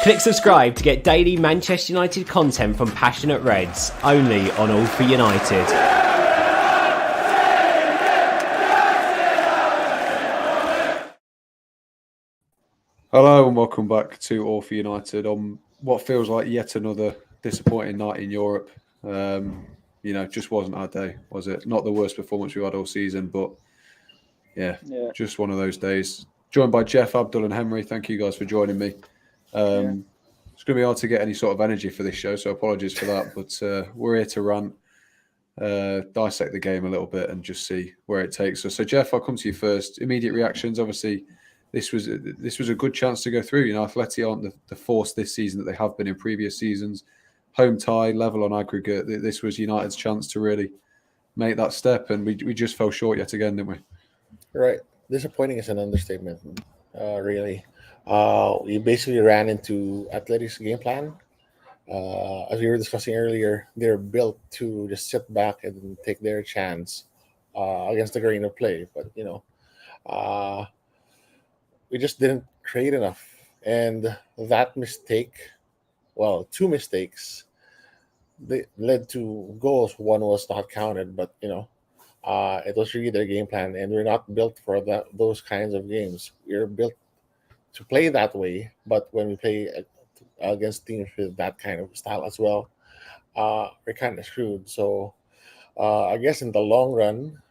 Click subscribe to get daily Manchester United content from Passionate Reds, only on All for United. Hello and welcome back to All for United on what feels like yet another disappointing night in Europe. Just wasn't our day, was it? Not the worst performance we've had all season, but yeah, just one of those days. Joined by Jeff, Abdul and Henry. Thank you guys for joining me. It's going to be hard to get any sort of energy for this show, so apologies for that. But we're here to rant, dissect the game a little bit and just see where it takes us. So Jeff, I'll come to you first. Immediate reactions, obviously. This was a good chance to go through. Atleti aren't the force this season that they have been in previous seasons. Home tie, level on aggregate. This was United's chance to really make that step, and we just fell short yet again, didn't we? Right. Disappointing is an understatement, really. We basically ran into Atleti's game plan. As we were discussing earlier, they're built to just sit back and take their chance against the grain of play. But, we just didn't create enough. And that mistake, two mistakes, they led to goals. One was not counted, but, it was really their game plan. And we're not built for those kinds of games. We're built to play that way. But when we play against teams with that kind of style as well, we're kind of screwed. So I guess in the long run,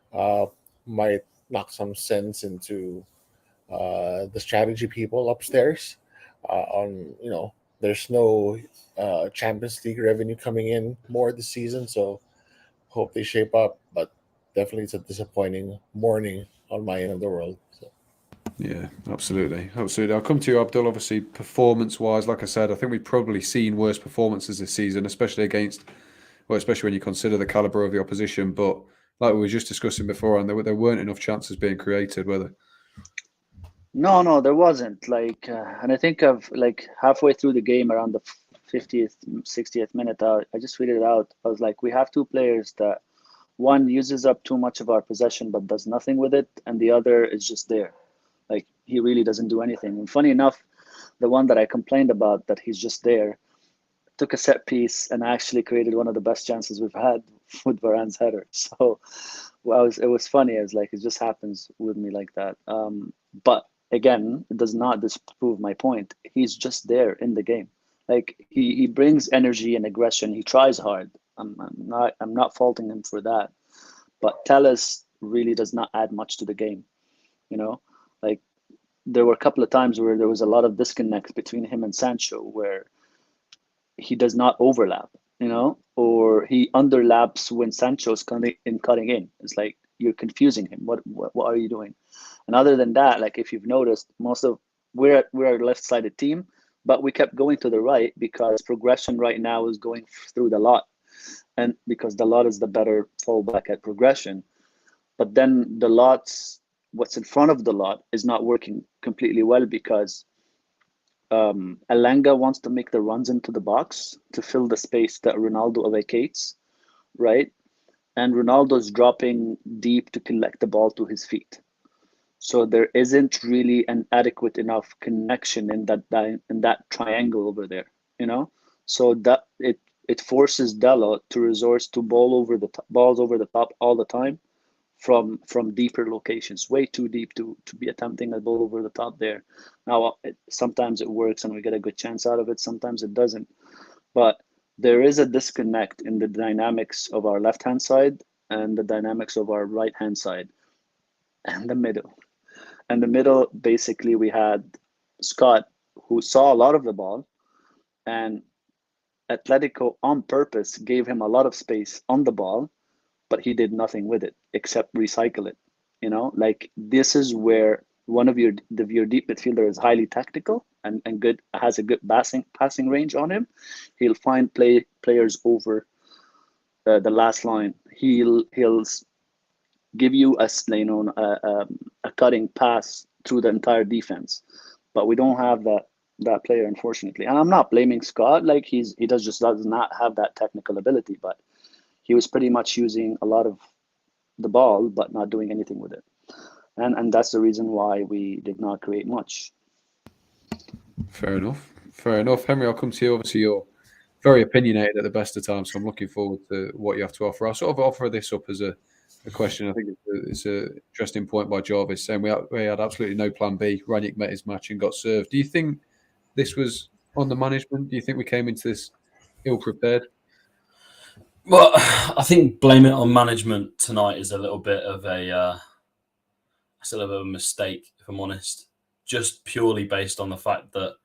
might knock some sense into the strategy people upstairs there's no Champions League revenue coming in more this season, so hope they shape up, but definitely it's a disappointing morning on my end of the world. So. Yeah, absolutely. I'll come to you, Abdul. Obviously, performance-wise, like I said, I think we've probably seen worse performances this season, especially when you consider the calibre of the opposition, but like we were just discussing before, and there weren't enough chances being created, were there? No, there wasn't. And I think of halfway through the game, around the 50th, 60th minute, I just tweeted it out. I was like, we have two players that one uses up too much of our possession but does nothing with it, and the other is just there. Like, he really doesn't do anything. And funny enough, the one that I complained about, that he's just there, took a set piece and actually created one of the best chances we've had with Varane's header. So it was funny, as like, it just happens with me like that. But again, it does not disprove my point. He's just there in the game. Like, he brings energy and aggression. He tries hard. I'm not faulting him for that. But Telles really does not add much to the game. Like, there were a couple of times where there was a lot of disconnect between him and Sancho, where he does not overlap, or he underlaps when Sancho's cutting in. It's like, you're confusing him. What are you doing? And other than that, like, if you've noticed, we're a left-sided team, but we kept going to the right because progression right now is going through the lot, and because the lot is the better fallback at progression. But then what's in front of the lot is not working completely well, because Elanga wants to make the runs into the box to fill the space that Ronaldo vacates, right? And Ronaldo's dropping deep to collect the ball to his feet. So there isn't really an adequate enough connection in that triangle over there, So that it forces Dalot to resort to balls over the top all the time from deeper locations, way too deep to be attempting a ball over the top there. Now, sometimes it works and we get a good chance out of it. Sometimes it doesn't. But there is a disconnect in the dynamics of our left-hand side and the dynamics of our right-hand side and the middle. And the middle, basically, we had Scott, who saw a lot of the ball, and Atletico on purpose gave him a lot of space on the ball, but he did nothing with it except recycle it. Like, this is where one of your deep midfielder is highly tactical and good, has a good passing range on him. He'll find players over the last line. He'll give you a cutting pass through the entire defense, but we don't have that player, unfortunately. And I'm not blaming Scott. Like, he does not have that technical ability, but he was pretty much using a lot of the ball, but not doing anything with it. And that's the reason why we did not create much. Fair enough. Henry, I'll come to you. Obviously, you're very opinionated at the best of times, so I'm looking forward to what you have to offer. I'll sort of offer this up as a question. I think it's an interesting point by Jarvis, saying we had absolutely no plan B. Ranić met his match and got served. Do you think this was on the management? Do you think we came into this ill-prepared? Well, I think blame it on management tonight is a little bit of a mistake, if I'm honest. Just purely based on the fact that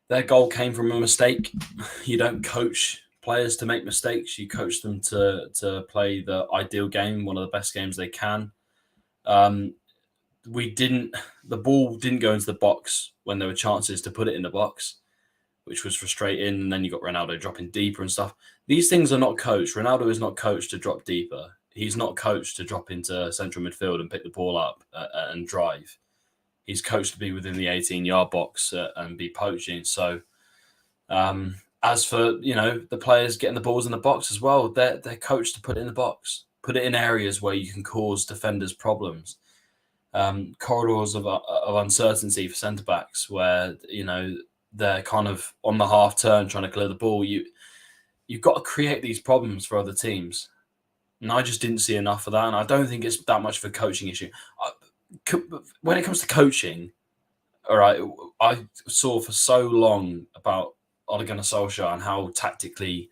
their goal came from a mistake. You don't coach players to make mistakes. You coach them to play the ideal game, one of the best games they can. The ball didn't go into the box when there were chances to put it in the box, which was frustrating. And then you got Ronaldo dropping deeper and stuff. These things are not coached. Ronaldo is not coached to drop deeper. He's not coached to drop into central midfield and pick the ball up and drive. He's coached to be within the 18-yard box and be poaching. So as for, the players getting the balls in the box as well, they're coached to put it in the box, put it in areas where you can cause defenders problems. Corridors of uncertainty for centre-backs where, they're kind of on the half turn trying to clear the ball. You've got to create these problems for other teams. And I just didn't see enough of that. And I don't think it's that much of a coaching issue. When it comes to coaching, all right, I saw for so long about Ole Gunnar Solskjaer and how tactically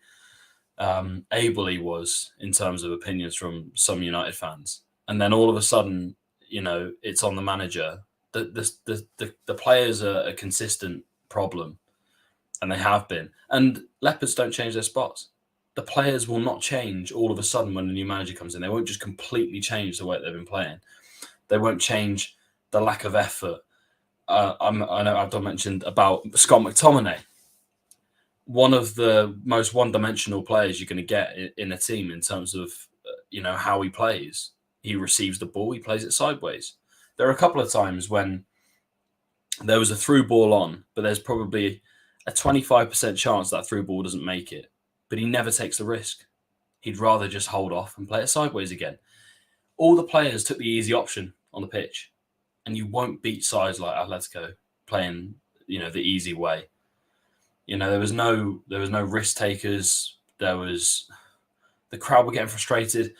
able he was in terms of opinions from some United fans. And then all of a sudden, it's on the manager. The players are a consistent problem, and they have been. And Leopards don't change their spots. The players will not change all of a sudden when a new manager comes in. They won't just completely change the way they've been playing. They won't change the lack of effort. I know I've mentioned about Scott McTominay, one of the most one-dimensional players you're going to get in a team in terms of how he plays. He receives the ball, he plays it sideways. There are a couple of times when there was a through ball on, but there's probably a 25% chance that through ball doesn't make it. But he never takes the risk. He'd rather just hold off and play it sideways again. All the players took the easy option on the pitch, and you won't beat sides like Atletico playing, the easy way. There was no risk takers. The crowd were getting frustrated.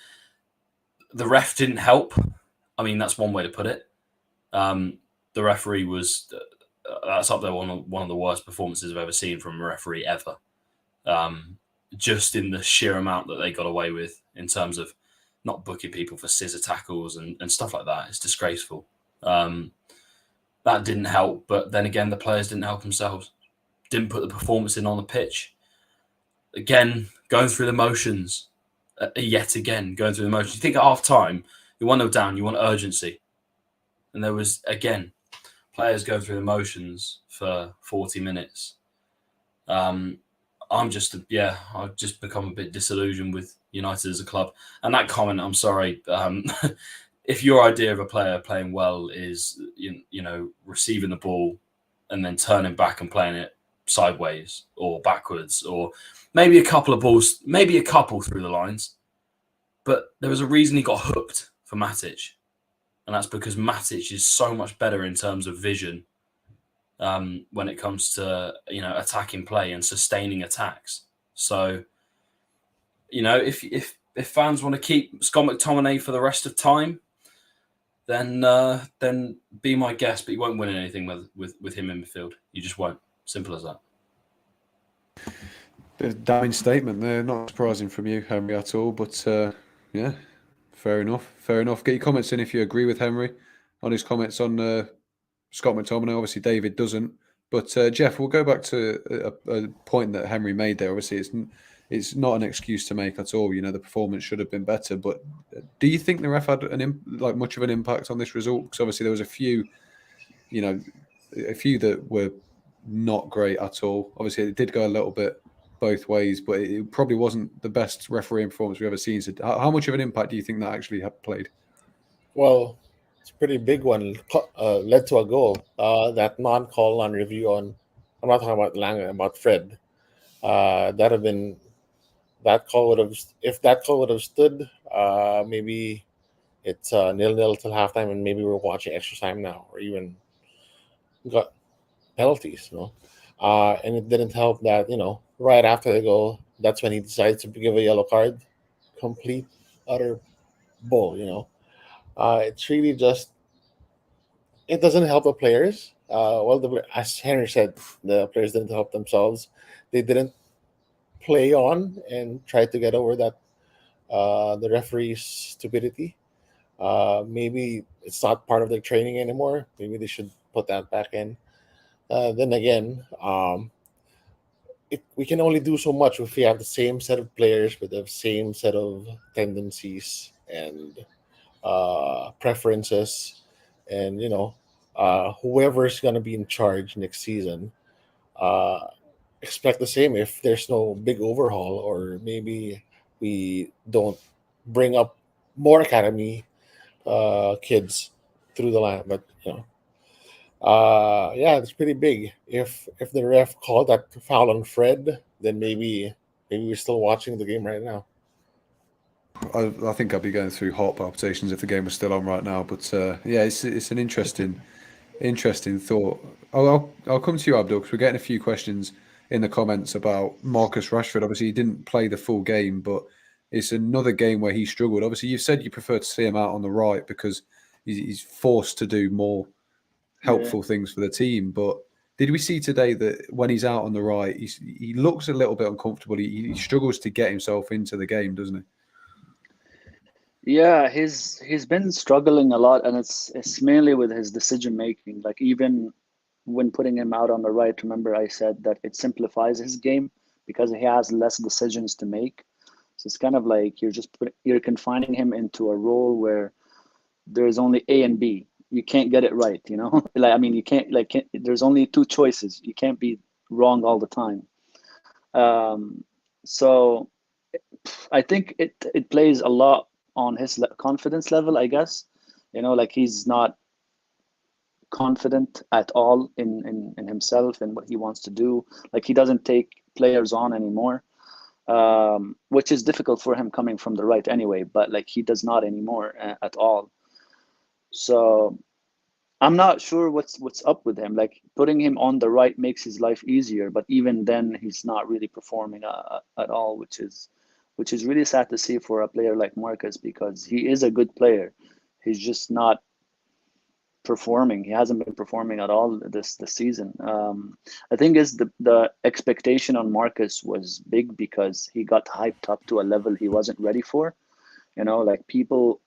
The ref didn't help. I mean, that's one way to put it. The referee was that's up there one of the worst performances I've ever seen from a referee ever. Just in the sheer amount that they got away with in terms of not booking people for scissor tackles and stuff like that. It's disgraceful. That didn't help. But then again, the players didn't help themselves. Didn't put the performance in on the pitch. Again, going through the motions. Yet again, going through the motions. You think at half time, you 1-0 down, you want urgency. And there was, again, players going through the motions for 40 minutes. I've just become a bit disillusioned with United as a club. And that comment, I'm sorry, if your idea of a player playing well is, receiving the ball and then turning back and playing it sideways or backwards, or maybe a couple of balls, maybe a couple through the lines. But there was a reason he got hooked for Matic. And that's because Matic is so much better in terms of vision when it comes to, attacking play and sustaining attacks. So, if fans want to keep Scott McTominay for the rest of time, then be my guest. But you won't win anything with him in midfield. You just won't. Simple as that. Bit of damning statement there. Not surprising from you, Henry, at all. But yeah, fair enough. Get your comments in if you agree with Henry on his comments on Scott McTominay. Obviously, David doesn't. But Jeff, we'll go back to a point that Henry made there. Obviously, it's not an excuse to make at all. The performance should have been better. But do you think the ref had much of an impact on this result? Because obviously there was a few that were not great at all. Obviously, it did go a little bit both ways, but it probably wasn't the best refereeing performance we've ever seen. So how much of an impact do you think that actually played? Well, it's a pretty big one. Led to a goal. That non-call on review on, I'm not talking about Lange, about Fred. That have been that call would have, if that call would have stood, maybe it's 0-0 till halftime, and maybe we're watching extra time now, or even got penalties. And it didn't help that right after the goal, that's when he decides to give a yellow card. Complete utter bull. It's really just, it doesn't help the players. As Henry said, the players didn't help themselves. They didn't play on and try to get over that the referee's stupidity. Maybe it's not part of their training anymore. Maybe they should put that back in. Then again, we can only do so much if we have the same set of players with the same set of tendencies and preferences, and whoever's going to be in charge next season, uh, expect the same if there's no big overhaul, or maybe we don't bring up more academy kids through the line. But yeah, it's pretty big. If the ref called that foul on Fred, then maybe we're still watching the game right now. I think I'd be going through heart palpitations if the game was still on right now. But yeah, it's an interesting thought. I'll come to you, Abdul, because we're getting a few questions in the comments about Marcus Rashford. Obviously, he didn't play the full game, but it's another game where he struggled. Obviously, you've said you prefer to see him out on the right because he's forced to do more helpful things for the team. But did we see today that when he's out on the right, he looks a little bit uncomfortable? He struggles to get himself into the game, doesn't he? Yeah, he's been struggling a lot, and it's mainly with his decision making. Like, even when putting him out on the right, remember I said that it simplifies his game because he has less decisions to make. So it's kind of like you're confining him into a role where there's only A and B. You can't get it right, Like, I mean, you can't there's only two choices. You can't be wrong all the time. So I think it plays a lot on his confidence level, I guess. Like, he's not confident at all in himself and what he wants to do. Like, he doesn't take players on anymore, which is difficult for him coming from the right anyway, but like, he does not anymore at all. So I'm not sure what's up with him. Like, putting him on the right makes his life easier, but even then he's not really performing at all, which is really sad to see for a player like Marcus, because he is a good player. He's just not performing. He hasn't been performing at all this season. I think is the expectation on Marcus was big because he got hyped up to a level he wasn't ready for. Like, people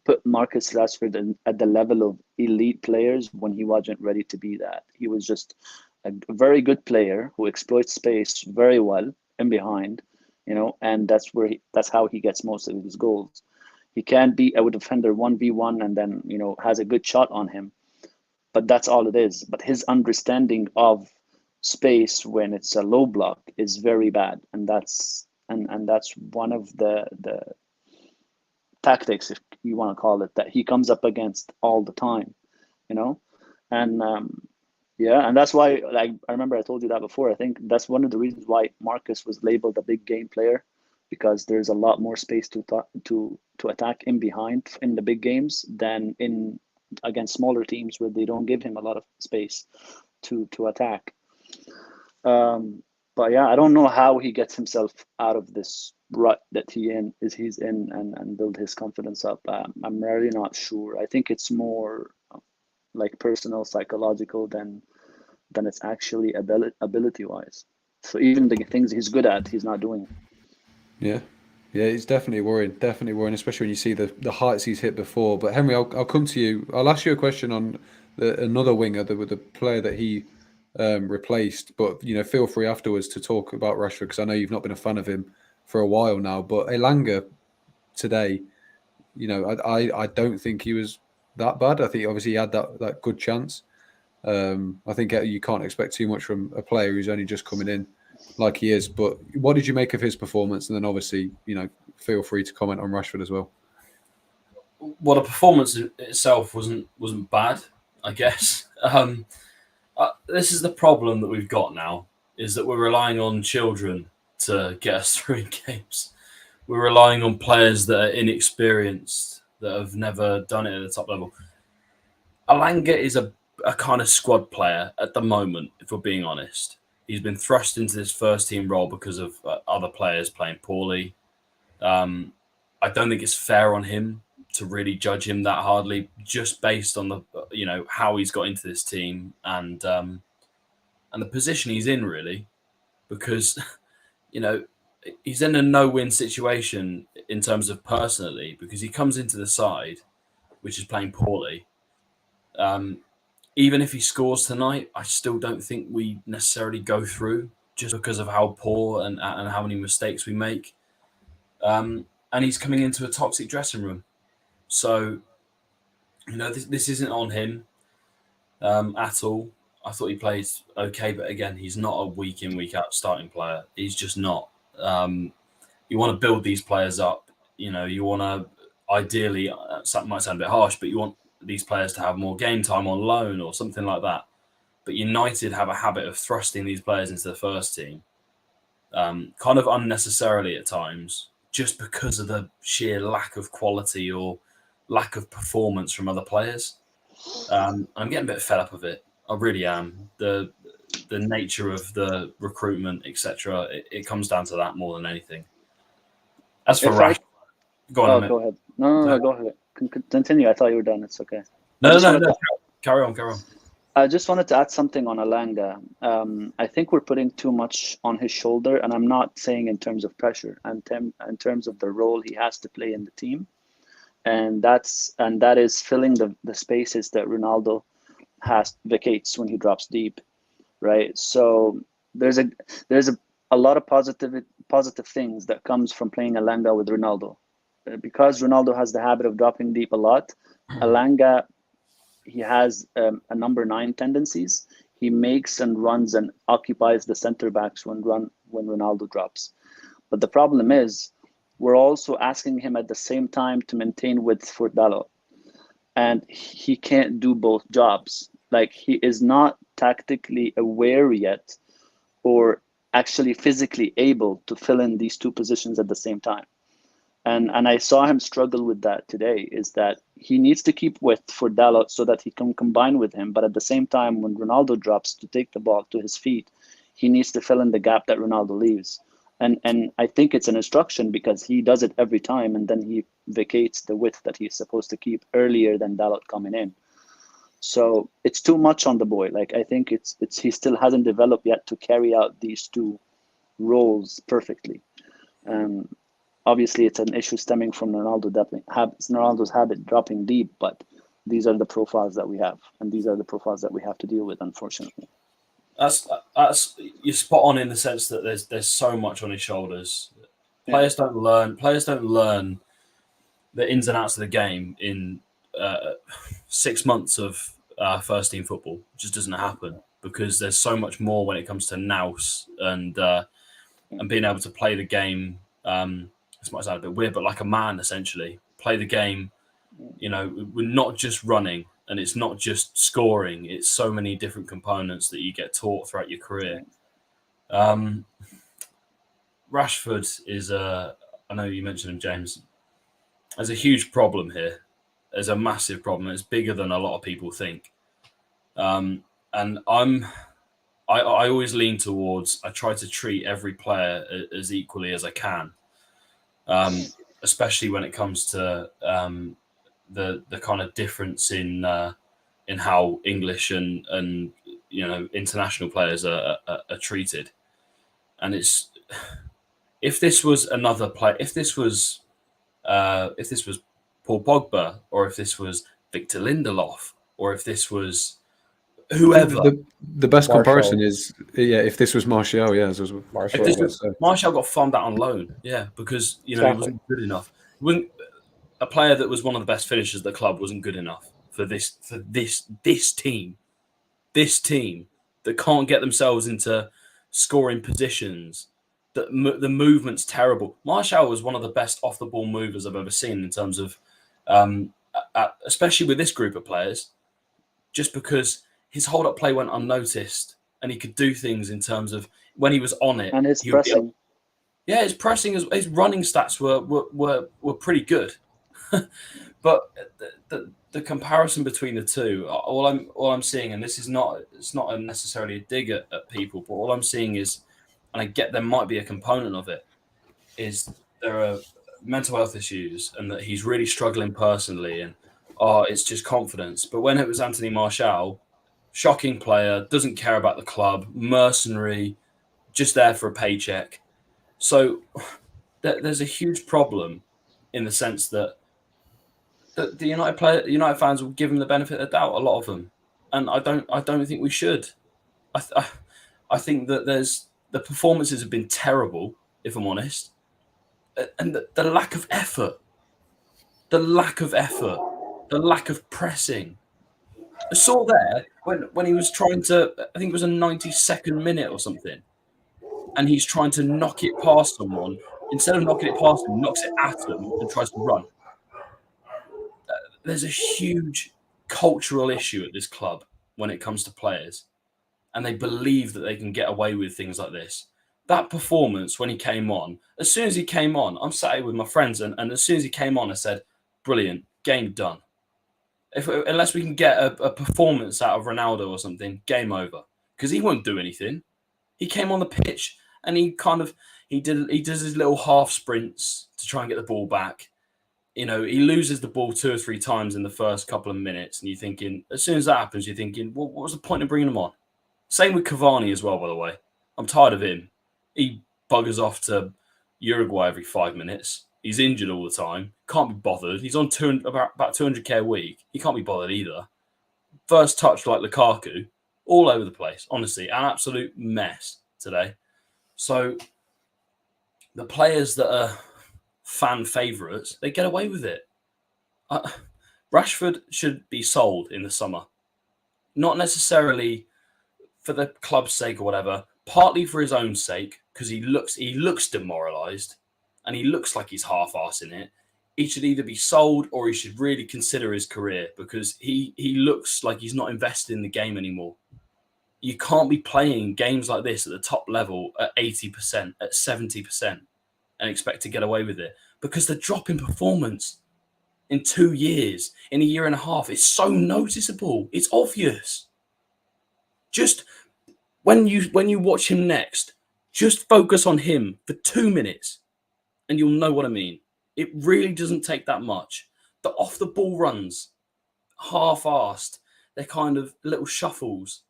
put Marcus Rashford at the level of elite players when he wasn't ready to be that. He was just a very good player who exploits space very well in behind, and that's how he gets most of his goals. He can beat a defender 1v1 and then, has a good shot on him, but that's all it is. But his understanding of space when it's a low block is very bad, and that's one of the tactics, if you want to call it, that he comes up against all the time, and yeah, and that's why, like, I remember I told you that before. I think that's one of the reasons why Marcus was labeled a big game player, because there's a lot more space to attack in behind in the big games than in against smaller teams where they don't give him a lot of space to attack. But yeah, I don't know how he gets himself out of this rut that he's in and build his confidence up. I'm really not sure. I think it's more like personal, psychological than it's actually ability wise. So even the things he's good at, he's not doing. Yeah. Yeah, it's definitely worrying, especially when you see the heights he's hit before. But Henry, I'll come to you. I'll ask you a question on another winger, the player that he replaced. But feel free afterwards to talk about Rashford, because I know you've not been a fan of him for a while now. But Elanga today, I don't think he was that bad. I think obviously he had that good chance. I think you can't expect too much from a player who's only just coming in like he is. But what did you make of his performance? And then obviously, feel free to comment on Rashford as well. Well, the performance itself wasn't bad, I guess. This is the problem that we've got now, is that we're relying on children to get us through in games. We're relying on players that are inexperienced, that have never done it at the top level. Alanga is a kind of squad player at the moment, if we're being honest. He's been thrust into this first team role because of other players playing poorly. I don't think it's fair on him to really judge him that hardly, just based on the how he's got into this team and the position he's in, really, because he's in a no-win situation in terms of personally, because he comes into the side, which is playing poorly. Even if he scores tonight, I still don't think we necessarily go through, just because of how poor and how many mistakes we make. And he's coming into a toxic dressing room. So, this isn't on him at all. I thought he plays okay, but again, he's not a week in, week out starting player. He's just not. You want to build these players up. You want to, ideally, something might sound a bit harsh, but you want these players to have more game time on loan or something like that. But United have a habit of thrusting these players into the first team, kind of unnecessarily at times, just because of the sheer lack of quality or lack of performance from other players. I'm getting a bit fed up of it. I really am. The nature of the recruitment, etc. It comes down to that more than anything. As for Rashford, go on. Go ahead. No, go ahead. Continue. I thought you were done. It's okay. No. Carry on. I just wanted to add something on Alanga. I think we're putting too much on his shoulder, and I'm not saying in terms of pressure, and in terms of the role he has to play in the team, and that is filling the spaces that Ronaldo vacates when he drops deep, right? So there's a lot of positive things that comes from playing Alanga with Ronaldo, because Ronaldo has the habit of dropping deep a lot. Alanga, he has a number 9 tendencies. He makes and runs and occupies the center backs when Ronaldo drops. But the problem is, we're also asking him at the same time to maintain width for Dalot, and he can't do both jobs. Like, he is not tactically aware yet, or actually physically able to fill in these two positions at the same time. And I saw him struggle with that today, is that he needs to keep width for Dalot so that he can combine with him. But at the same time, when Ronaldo drops to take the ball to his feet, he needs to fill in the gap that Ronaldo leaves. And I think it's an instruction, because he does it every time, and then he vacates the width that he's supposed to keep earlier than Dalot coming in. So it's too much on the boy. Like, I think he still hasn't developed yet to carry out these two roles perfectly. Obviously, it's an issue stemming from Ronaldo's habit dropping deep, but these are the profiles that we have, and these are the profiles that we have to deal with, unfortunately. That's you're spot on in the sense that there's so much on his shoulders. Players don't learn the ins and outs of the game in 6 months of first team football. It just doesn't happen, because there's so much more when it comes to nous and being able to play the game. This might sound a bit weird, but like a man, essentially. Play the game, we're not just running, and it's not just scoring. It's so many different components that you get taught throughout your career. Rashford is I know you mentioned him, James. There's a huge problem here. There's a massive problem. It's bigger than a lot of people think. And I always lean towards, I try to treat every player as equally as I can. Especially when it comes to the kind of difference in how English and international players are treated. And it's, if this was another player, if this was Paul Pogba, or if this was Victor Lindelof, or if this was whoever. The best Martial. comparison is, if this was Martial, Martial got farmed out on loan, because he wasn't good enough. A player that was one of the best finishers at the club wasn't good enough for this team. This team that can't get themselves into scoring positions. The movement's terrible. Martial was one of the best off the ball movers I've ever seen in terms of, especially with this group of players, just because his hold up play went unnoticed, and he could do things in terms of when he was on it, and his pressing. Yeah, his pressing, his running stats were pretty good, but the comparison between the two, all I'm seeing, and this is not necessarily a dig at people, but all I'm seeing is, and I get there might be a component of it, is there are mental health issues, and that he's really struggling personally, and it's just confidence. But when it was Anthony Martial, shocking player, doesn't care about the club, mercenary, just there for a paycheck. So there's a huge problem in the sense that the United fans will give him the benefit of the doubt, a lot of them, and I don't think we should. I think that the performances have been terrible, if I'm honest, and the lack of effort, the lack of pressing. I saw there when he was trying to, I think it was a 92nd minute or something, and he's trying to knock it past someone. Instead of knocking it past him, knocks it at him and tries to run. There's a huge cultural issue at this club when it comes to players, and they believe that they can get away with things like this. That performance when he came on, as soon as he came on, I'm sat here with my friends, and as soon as he came on, I said, brilliant, game done. Unless we can get a performance out of Ronaldo or something, game over. Because he won't do anything. He came on the pitch and he does his little half sprints to try and get the ball back. You know, he loses the ball 2 or 3 times in the first couple of minutes, and you're thinking, as soon as that happens, you're thinking, well, what was the point of bringing him on? Same with Cavani as well, by the way. I'm tired of him. He buggers off to Uruguay every 5 minutes. He's injured all the time. Can't be bothered. He's on about 200k a week. He can't be bothered either. First touch like Lukaku, all over the place. Honestly, an absolute mess today. So the players that are fan favourites, they get away with it. Rashford should be sold in the summer. Not necessarily for the club's sake or whatever, partly for his own sake, because he looks demoralised and he looks like he's half-arsing it. He should either be sold or he should really consider his career, because he looks like he's not invested in the game anymore. You can't be playing games like this at the top level at 80%, at 70%, and expect to get away with it, because the drop in performance in 2 years, in a year and a half, is so noticeable. It's obvious. Just when you watch him next, just focus on him for 2 minutes and you'll know what I mean. It really doesn't take that much. The off the ball runs, half-arsed, they're kind of little shuffles.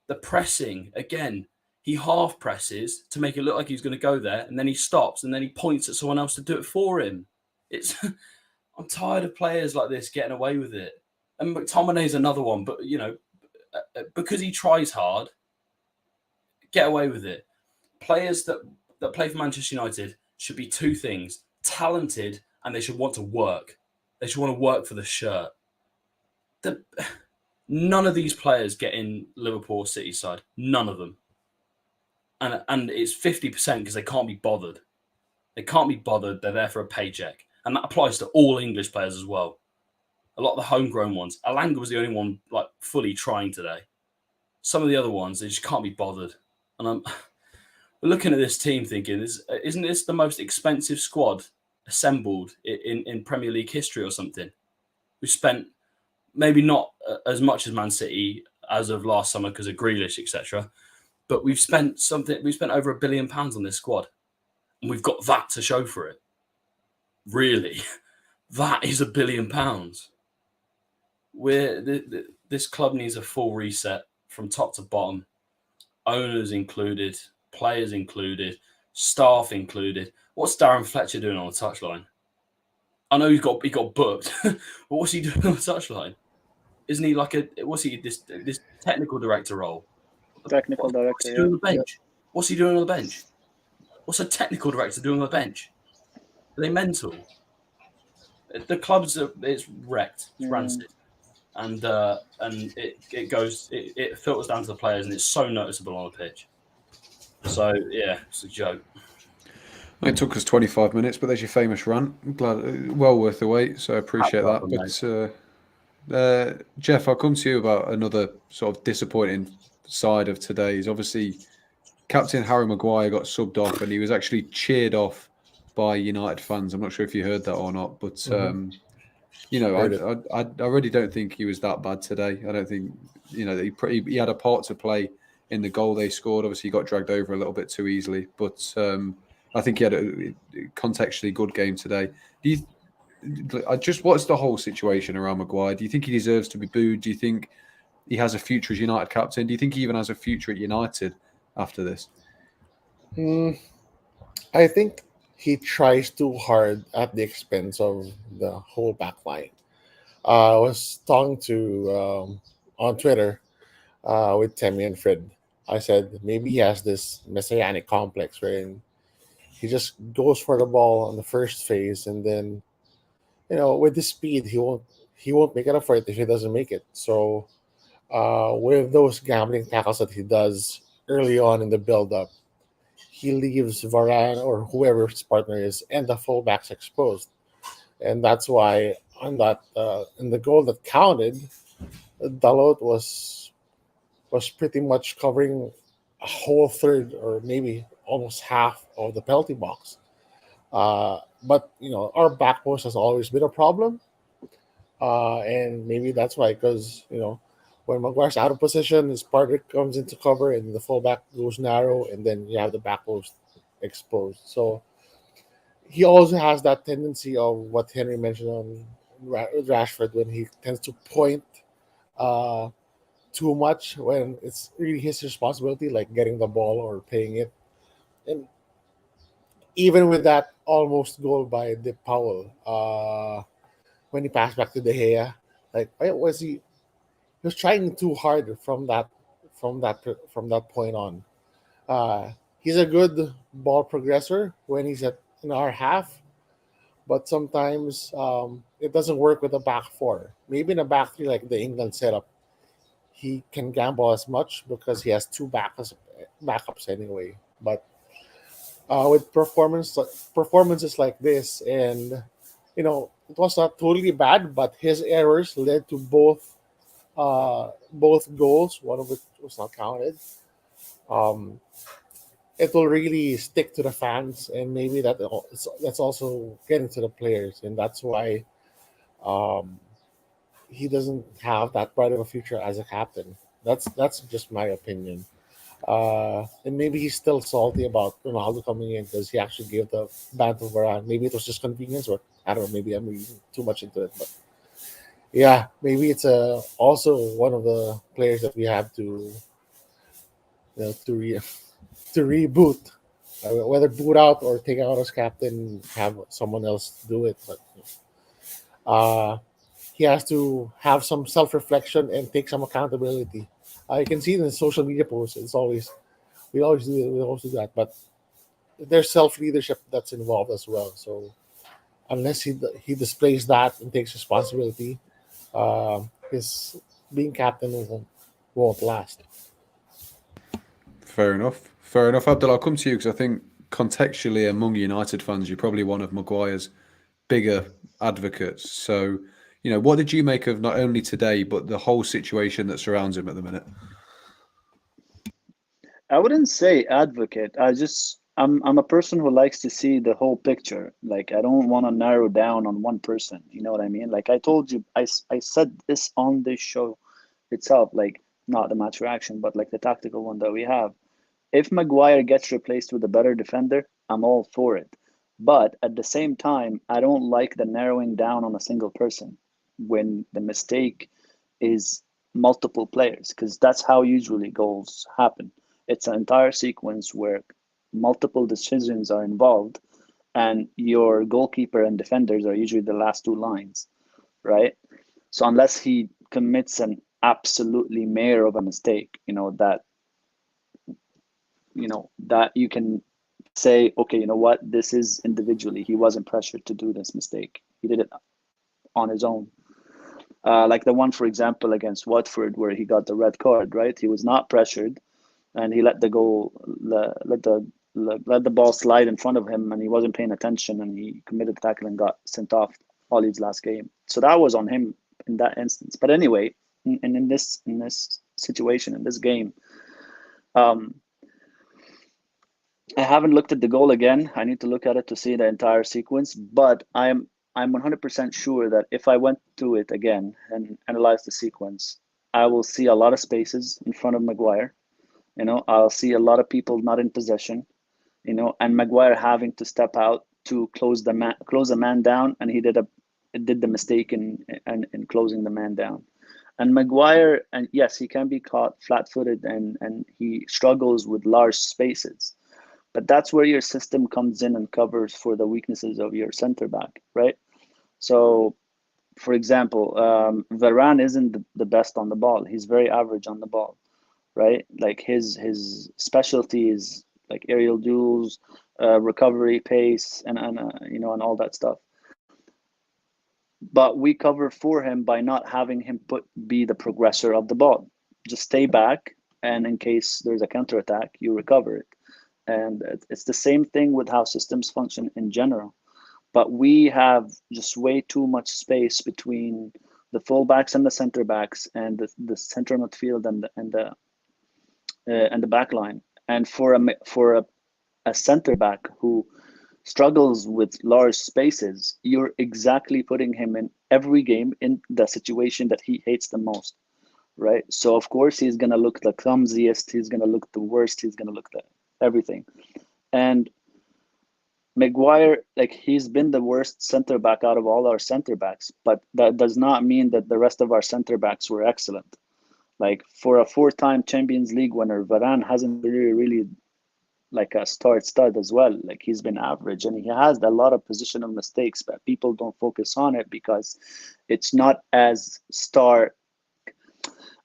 The pressing, again, he half presses to make it look like he's going to go there, and then he stops, and then he points at someone else to do it for him. I'm tired of players like this getting away with it. And McTominay's another one, but because he tries hard, get away with it. Players that play for Manchester United should be 2 things: talented, and they should want to work. They should want to work for the shirt. None of these players get in Liverpool or City side. None of them. And it's 50% because they can't be bothered. They can't be bothered. They're there for a paycheck. And that applies to all English players as well. A lot of the homegrown ones. Alanga was the only one like fully trying today. Some of the other ones, they just can't be bothered. And we're looking at this team thinking, isn't this the most expensive squad assembled in Premier League history or something? We spent maybe not as much as Man City as of last summer because of Grealish, etc. But we've spent over £1 billion on this squad. And we've got that to show for it. Really? That is £1 billion. This club needs a full reset from top to bottom. Owners included, players included, staff included. What's Darren Fletcher doing on the touchline? I know he got booked, but what's he doing on the touchline? Isn't he this technical director role? Technical director. What's he doing on the bench? What's he doing on the bench? What's a technical director doing on the bench? Are they mental? The club's it's wrecked, it's rancid, and it filters down to the players, and it's so noticeable on the pitch. So yeah, it's a joke. It took us 25 minutes, but there's your famous rant. I'm glad, well worth the wait. So I appreciate that. But Jeff, I'll come to you about another sort of disappointing side of today's. Obviously, Captain Harry Maguire got subbed off, and he was actually cheered off by United fans. I'm not sure if you heard that or not, but you know, Heard it. I really don't think he was that bad today. I don't think, you know, he had a part to play in the goal they scored. Obviously, he got dragged over a little bit too easily, but I think he had a contextually good game today. Do you what's the whole situation around Maguire? Do you think he deserves to be booed? Do you think he has a future as United captain? Do you think he even has a future at United after this? I think he tries too hard at the expense of the whole back line. I was talking to on Twitter with Temi and Fred. I said maybe he has this messianic complex wherein he just goes for the ball on the first phase, and then with the speed he won't make it up for it if he doesn't make it. So with those gambling tackles that he does early on in the build up, he leaves Varane or whoever his partner is and the fullbacks exposed, and that's why on that in the goal that counted, Dalot was pretty much covering a whole third or maybe almost half of the penalty box. But our back post has always been a problem, and maybe that's why because when Maguire's out of position, his partner comes into cover and the fullback goes narrow, and then you have the back post exposed. So he also has that tendency of what Henry mentioned on Rashford when he tends to point uh, too much when it's really his responsibility, like getting the ball or paying it. And even with that almost goal by De Powell, when he passed back to De Gea, like why was he? He was trying too hard from that point on. He's a good ball progressor when he's in our half, but sometimes it doesn't work with the back four. Maybe in a back three, like the England setup, he can gamble as much because he has two backups anyway. But with performances like this, and it was not totally bad, but his errors led to both goals. One of which was not counted. Um, it will really stick to the fans, and maybe that's also getting to the players, and that's why um, he doesn't have that bright of a future as a captain. That's just my opinion. And maybe he's still salty about Ronaldo coming in because he actually gave the ban to Varane. Maybe it was just convenience, or I don't know. Maybe I'm reading too much into it, but yeah, maybe it's also one of the players that we have to to reboot, whether boot out or take out as captain, have someone else do it. But uh, he has to have some self reflection and take some accountability. I can see it in social media posts. It's always we always do it. We always do that, but there's self leadership that's involved as well. So unless he displays that and takes responsibility, his being captain won't last. Fair enough. Fair enough. Abdul, I'll come to you because I think contextually among United fans, you're probably one of Maguire's bigger advocates. So, what did you make of not only today, but the whole situation that surrounds him at the minute? I wouldn't say advocate. I'm a person who likes to see the whole picture. Like I don't want to narrow down on one person. You know what I mean? Like I told you, I said this on this show itself. Like not the match reaction, but like the tactical one that we have. If Maguire gets replaced with a better defender, I'm all for it. But at the same time, I don't like the narrowing down on a single person when the mistake is multiple players, because that's how usually goals happen. It's an entire sequence where multiple decisions are involved, and your goalkeeper and defenders are usually the last two lines, right? So unless he commits an absolutely mare of a mistake, that you can say, okay, you know what, this is individually. He wasn't pressured to do this mistake. He did it on his own. Like the one, for example, against Watford, where he got the red card, right? He was not pressured, and he let the ball slide in front of him, and he wasn't paying attention, and he committed the tackle and got sent off Ollie's last game. So that was on him in that instance. But anyway, in this situation, in this game, um, I haven't looked at the goal again. I need to look at it to see the entire sequence, but I'm 100% sure that if I went through it again and analyzed the sequence, I will see a lot of spaces in front of Maguire. I'll see a lot of people not in possession. And Maguire having to step out to close a man down, and he did the mistake in closing the man down. And Maguire, and yes, he can be caught flat-footed, and he struggles with large spaces. But that's where your system comes in and covers for the weaknesses of your center back, right? So, for example, Varane isn't the best on the ball. He's very average on the ball, right? Like his specialty is like aerial duels, recovery pace, and all that stuff. But we cover for him by not having him be the progressor of the ball. Just stay back, and in case there's a counterattack, you recover it. And it's the same thing with how systems function in general. But we have just way too much space between the fullbacks and the center backs, and the center midfield and the back line. And for a center back who struggles with large spaces, you're exactly putting him in every game in the situation that he hates the most, right? So of course he's gonna look the clumsiest, he's gonna look the worst, he's gonna look the everything. And Maguire, like he's been the worst center back out of all our center backs, but that does not mean that the rest of our center backs were excellent. Like for a four-time Champions League winner, Varane hasn't really like a stud as well. Like he's been average, and he has a lot of positional mistakes, but people don't focus on it because it's not as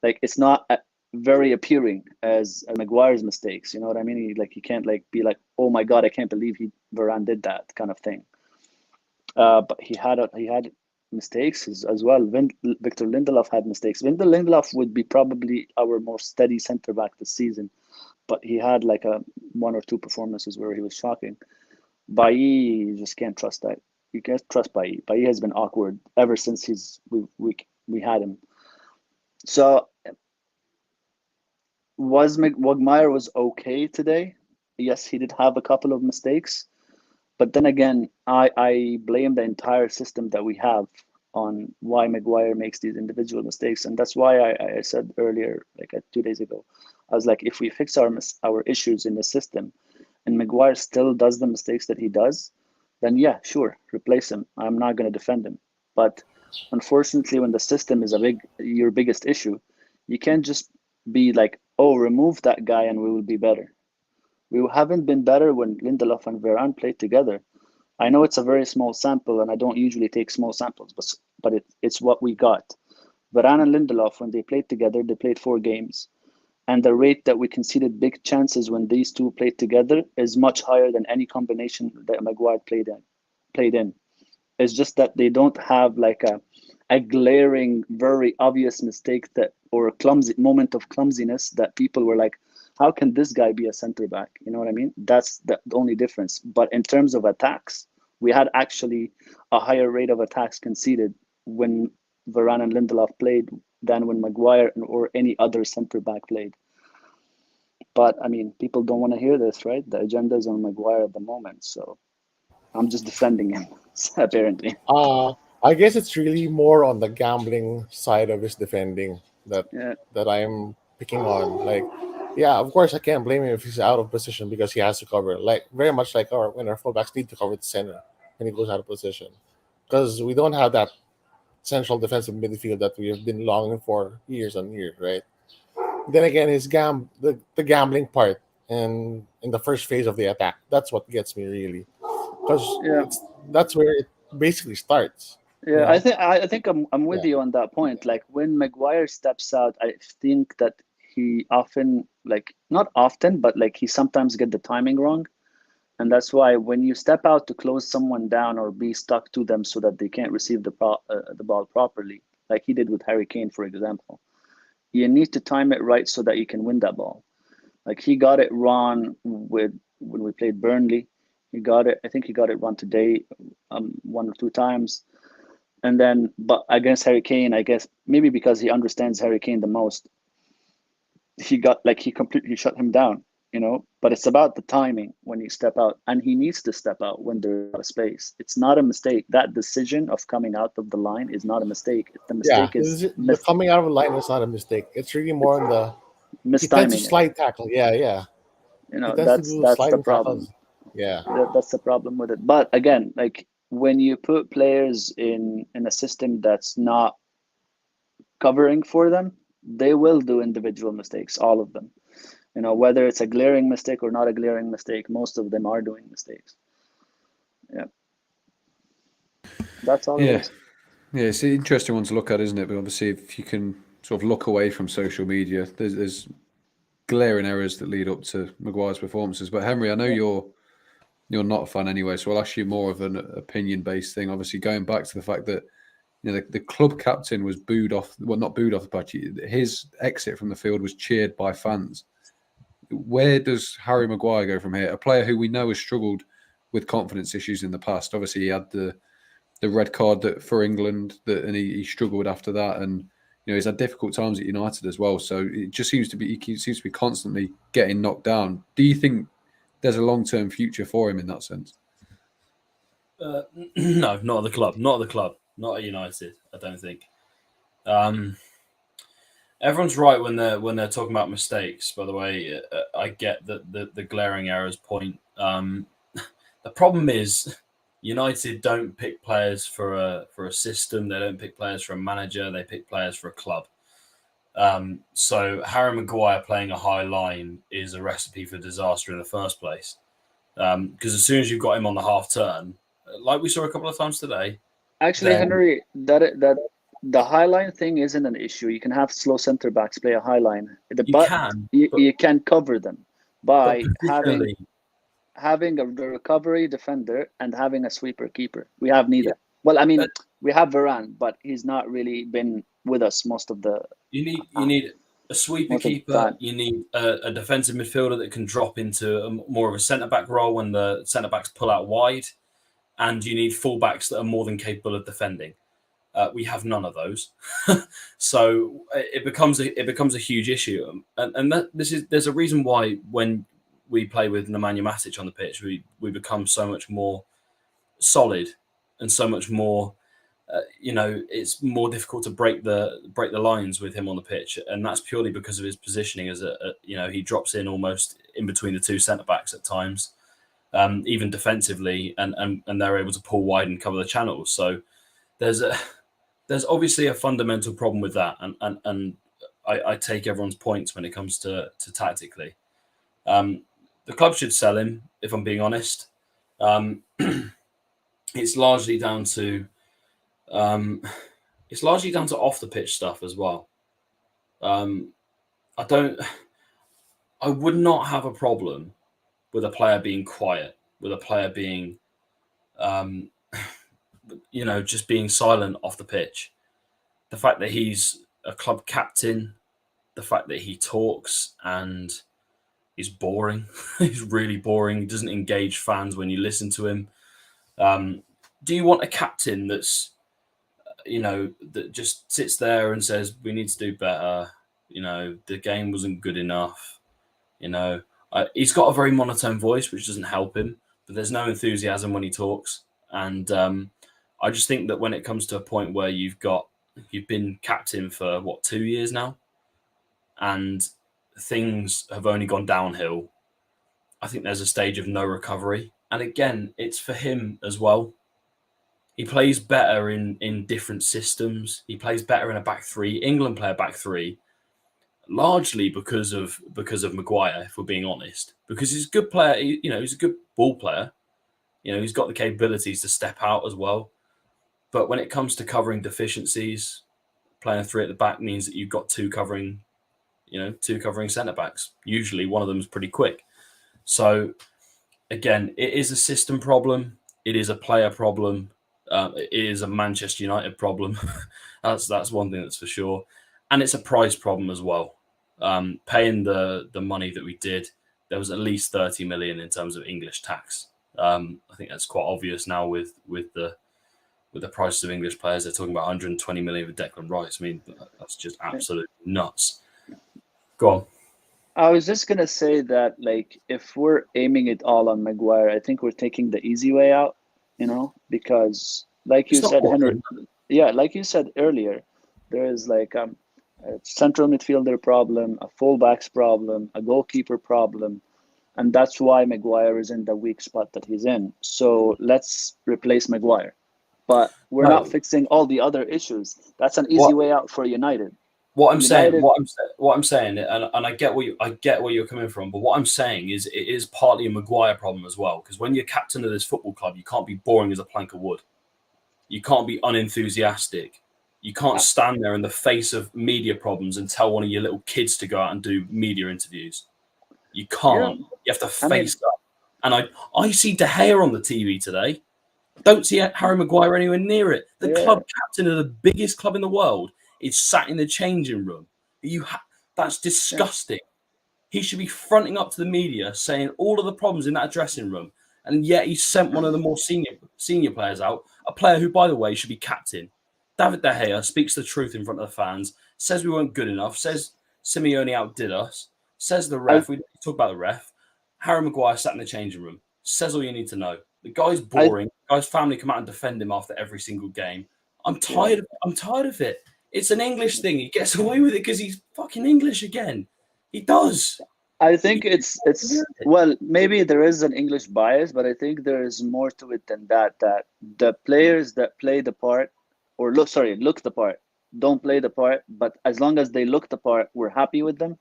it's not very appearing as Maguire's mistakes. You know what I mean? He can't like be like, oh my god, I can't believe Varane did that kind of thing. But he had mistakes as well. Victor Lindelof had mistakes. Victor Lindelof would be probably our most steady center back this season, but he had like a one or two performances where he was shocking. Bailly, you just can't trust that. You can't trust Bailly. Bailly has been awkward ever since we had him. So Maguire was okay today. Yes, he did have a couple of mistakes, but then again, I blame the entire system that we have on why Maguire makes these individual mistakes, and that's why I said earlier, like 2 days ago, I was like, if we fix our issues in the system, and Maguire still does the mistakes that he does, then yeah, sure, replace him. I'm not going to defend him, but unfortunately, when the system is your biggest issue, you can't just be like, oh, remove that guy and we will be better. We haven't been better when Lindelof and Varane played together. I know it's a very small sample, and I don't usually take small samples, but it's what we got. Varane and Lindelof, when they played together, they played 4 games. And the rate that we conceded big chances when these two played together is much higher than any combination that Maguire played in. It's just that they don't have like a glaring, very obvious mistake or a clumsy moment of clumsiness that people were like, how can this guy be a center back? You know what I mean? That's the only difference. But in terms of attacks, we had actually a higher rate of attacks conceded when Varane and Lindelof played than when Maguire or any other center back played. But I mean, people don't want to hear this, right? The agenda is on Maguire at the moment, so I'm just defending him, apparently. I guess it's really more on the gambling side of his defending that Yeah, I'm picking on. Like, yeah, of course I can't blame him if he's out of position because he has to cover. Like very much like when our fullbacks need to cover the center when he goes out of position, because we don't have that central defensive midfield that we have been longing for years and years, right? Then again, the gambling part and in the first phase of the attack, that's what gets me really, because yeah. that's where it basically starts. You Yeah, I know, think I think I'm with yeah, you on that point. Like when Maguire steps out, I think that he often, like not often, but like he sometimes get the timing wrong. And that's why when you step out to close someone down or be stuck to them so that they can't receive the ball properly, like he did with Harry Kane, for example, you need to time it right so that you can win that ball. Like he got it wrong with when we played Burnley. He got it. I think he got it wrong today, 1 or 2 times. And then, but against Harry Kane, I guess maybe because he understands Harry Kane the most, he completely shut him down. But it's about the timing when you step out, and he needs to step out when there's a space. It's not a mistake. That decision of coming out of the line is not a mistake. The Yeah, mistake is the coming out of the line is not a mistake. It's really more on the he tends to mistiming it. slide tackle. Yeah. He tends to do That's the sliding problem. tackles. Yeah. That's the problem with it. But again, like when you put players in a system that's not covering for them, they will do individual mistakes, all of them. Whether it's a glaring mistake or not a glaring mistake, most of them are doing mistakes. Yeah. That's all it Yeah. is. Yeah, it's an interesting one to look at, isn't it? But obviously, if you can sort of look away from social media, there's glaring errors that lead up to Maguire's performances. But Henry, I know you're not a fan anyway, so I'll ask you more of an opinion-based thing. Obviously, going back to the fact that the club captain was booed off. Well, not booed off the pitch. His exit from the field was cheered by fans. Where does Harry Maguire go from here? A player who we know has struggled with confidence issues in the past. Obviously, he had the red card for England, and he struggled after that, and he's had difficult times at United as well. So it just seems to be he seems to be constantly getting knocked down. Do you think there's a long-term future for him in that sense? No, not at the club. Not at the club. Not at United. I don't think. Everyone's right when they're talking about mistakes. By the way, I get the glaring errors point. The problem is United don't pick players for a system. They don't pick players for a manager. They pick players for a club. So Harry Maguire playing a high line is a recipe for disaster in the first place. Because as soon as you've got him on the half turn, like we saw a couple of times today. Actually, Henry, that the high line thing isn't an issue. You can have slow center backs play a high line. You can cover them by having a recovery defender and having a sweeper keeper. We have neither. Yeah. Well, I mean, we have Varane, but he's not really been with us most of the. You need a sweeper keeper. You need a defensive midfielder that can drop into more of a centre back role when the centre backs pull out wide, and you need fullbacks that are more than capable of defending. We have none of those, so it becomes a huge issue, and there's a reason why when we play with Nemanja Matic on the pitch, we become so much more solid and so much more. It's more difficult to break the lines with him on the pitch, and that's purely because of his positioning. As he drops in almost in between the two centre backs at times, even defensively, and they're able to pull wide and cover the channels. So there's obviously a fundamental problem with that, and I take everyone's points when it comes to tactically. The club should sell him, if I'm being honest. It's largely down to off the pitch stuff as well. I would not have a problem with a player being quiet, with a player being, just being silent off the pitch. The fact that he's a club captain, the fact that he talks and he's boring, he's really boring. He doesn't engage fans when you listen to him. Do you want a captain that's, that just sits there and says, we need to do better. The game wasn't good enough. He's got a very monotone voice, which doesn't help him, but there's no enthusiasm when he talks. And I just think that when it comes to a point where you've been captain for 2 years now, and things have only gone downhill, I think there's a stage of no recovery. And again, it's for him as well. He plays better in different systems. He plays better in a back three. England play a back three, largely because of Maguire, if we're being honest. Because he's a good player. He's a good ball player. He's got the capabilities to step out as well. But when it comes to covering deficiencies, playing a three at the back means that you've got two covering centre backs. Usually one of them is pretty quick. So again, it is a system problem. It is a player problem. It is a Manchester United problem. That's one thing that's for sure. And it's a price problem as well. Paying the money that we did, there was at least 30 million in terms of English tax. I think that's quite obvious now with the prices of English players. They're talking about 120 million for Declan Rice. I mean, that's just absolutely nuts. Go on. I was just gonna say that, like, if we're aiming it all on Maguire, I think we're taking the easy way out, because, like you It's not said, Henry, working. yeah, like you said earlier, there is like a central midfielder problem, a fullbacks problem, a goalkeeper problem, and that's why Maguire is in the weak spot that he's in. So let's replace Maguire. But we're not No, fixing all the other issues. That's an easy what way out for United. what I'm saying, United, what I'm saying, and I get I get where you're coming from, but what I'm saying is it is partly a Maguire problem as well. Because when you're captain of this football club, you can't be boring as a plank of wood. You can't be unenthusiastic. You can't uh, stand there in the face of media problems and tell one of your little kids to go out and do media interviews. You yeah, can't. You have to I mean, face up. And I see De Gea on the TV today. Don't see Harry Maguire anywhere near it. The yeah, club captain of the biggest club in the world is sat in the changing room. That's yeah. disgusting. He should be fronting up to the media saying all of the problems in that dressing room, and yet he sent one of the more senior players out, a player who, by the way, should be captain. David De Gea speaks the truth in front of the fans, says we weren't good enough, says Simeone outdid us, says the I, ref, we talk about the ref. Harry Maguire sat in the changing room, says all you need to know. The guy's I, boring. The guy's family come out and defend him after every single game. yeah. I'm tired of it. It's an English thing. He gets away with it because he's fucking English again. He does. I think it's well, maybe there is an English bias, but I think there is more to it than that. That the players that play the part, or look the part, don't play the part, but as long as they look the part, we're happy with them.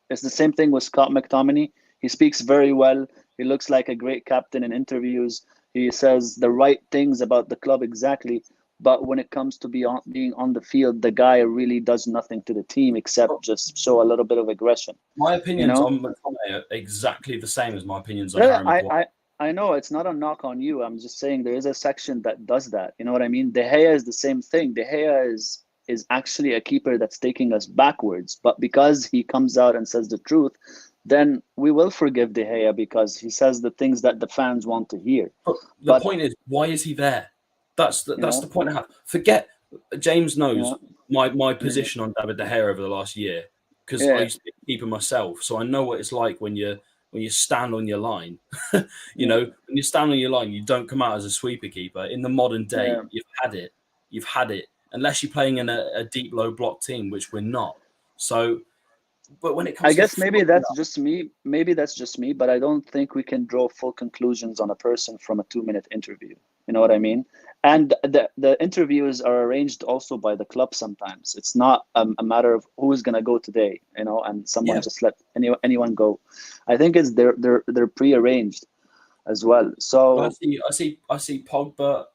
It's the same thing with Scott McTominay. He speaks very well. He looks like a great captain in interviews. He says the right things about the club exactly. But when it comes to being on the field, the guy really does nothing to the team except just show a little bit of aggression. My You opinions know, on McTominay are exactly the same as my opinions on no, Harry Maguire. I know it's not a knock on you. I'm just saying there is a section that does that. You know what I mean? De Gea is the same thing. De Gea is actually a keeper that's taking us backwards. But because he comes out and says the truth, then we will forgive De Gea because he says the things that the fans want to hear. But the But point is, why is he there? you That's the know, point I have. Forget James you knows know, my position on David De Gea over the last year because I yeah, used to be a keeper myself, so I know what it's like when you stand on your line. yeah, When you stand on your line, you don't come out as a sweeper keeper. In the modern day, yeah. you've had it. You've had it. Unless you're playing in a deep low block team, which we're not. So, but when it I comes to guess maybe fluffing that's up, just me. Maybe that's just me, but I don't think we can draw full conclusions on a person from a 2 minute interview. You know what I mean? And the interviews are arranged also by the club sometimes. It's not a matter of who's gonna go today, and someone yeah. just let anyone go. I think it's they're prearranged as well. Well, So I see Pogba.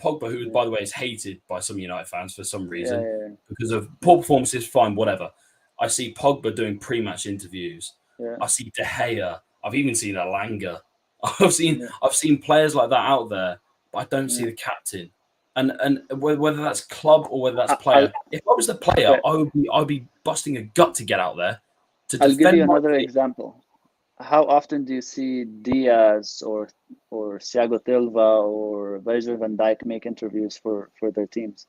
Pogba, who, yeah, by the way, is hated by some United fans for some yeah, reason yeah, because of poor performances. Fine, whatever. I see Pogba doing pre-match interviews. yeah, I see De Gea. I've even seen Alanga. yeah, I've seen players like that out there, but I don't see yeah. the captain. And whether that's club or whether that's I'll player, if I was the player, okay. I'd be busting a gut to get out there to I'll give you defend my another team. example. How often do you see Diaz or Thiago Silva or Virgil van Dijk make interviews for their teams?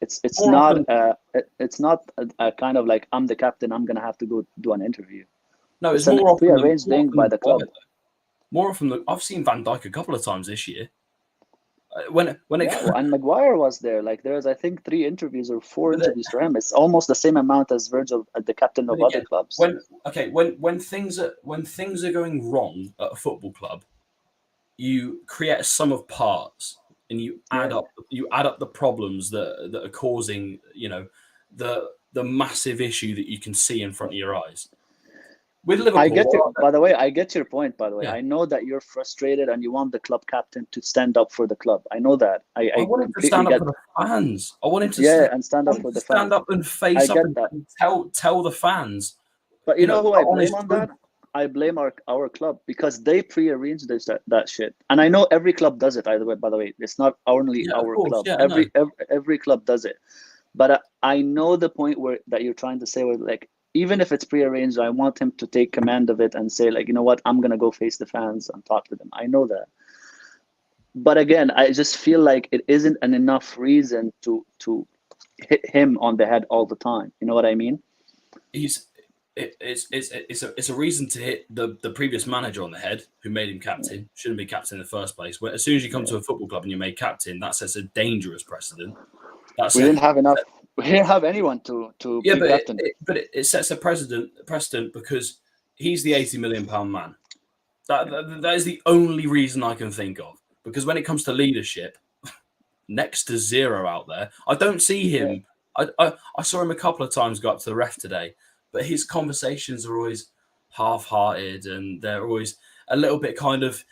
It's More not often, it's not a kind of like I'm the captain, I'm gonna have to go do an interview. no, it's It's a prearranged more thing often by than the not. club. More often than I've seen Van Dijk a couple of times this year. When it Yeah, well, and Maguire was there. Like there's I think 3 interviews or four but, the, interviews for him. It's almost the same amount as Virgil, the captain but of other again, clubs. when things are going wrong at a football club, you create a sum of parts and Yeah. you add up the problems that are causing the massive issue that you can see in front of your eyes. With I get your, Liverpool, by the way, I get your point, by the way. yeah, I know that you're frustrated and you want the club captain to stand up for the club. I know that. I I want him to completely stand up get, for the fans. I want him to yeah, stand. and stand I up want him for to the stand fans. up and I face up get and that. tell the fans, But you know who I the blame honest on truth. that? I blame our club because they prearranged that shit. And I know every club does it, either way, by the way. It's not only Yeah, of our course. club. Yeah, I know. Every club does it. But I know the point where that you're trying to say where like even if it's prearranged, I want him to take command of it and say like, you know what, I'm gonna go face the fans and talk to them. I know that. But again, I just feel like it isn't an enough reason to hit him on the head all the time. You know what I mean? He's it's a reason to hit the previous manager on the head who made him captain. Shouldn't be captain in the first place. As soon as you come to a football club and you're made captain, that sets a dangerous precedent. We didn't have enough. We didn't have anyone to yeah, be but captain. it sets a precedent because he's the £80 million man. That is the only reason I can think of. Because when it comes to leadership, next to zero out there, I don't see him. Yeah. I saw him a couple of times go up to the ref today, but his conversations are always half-hearted and they're always a little bit kind of,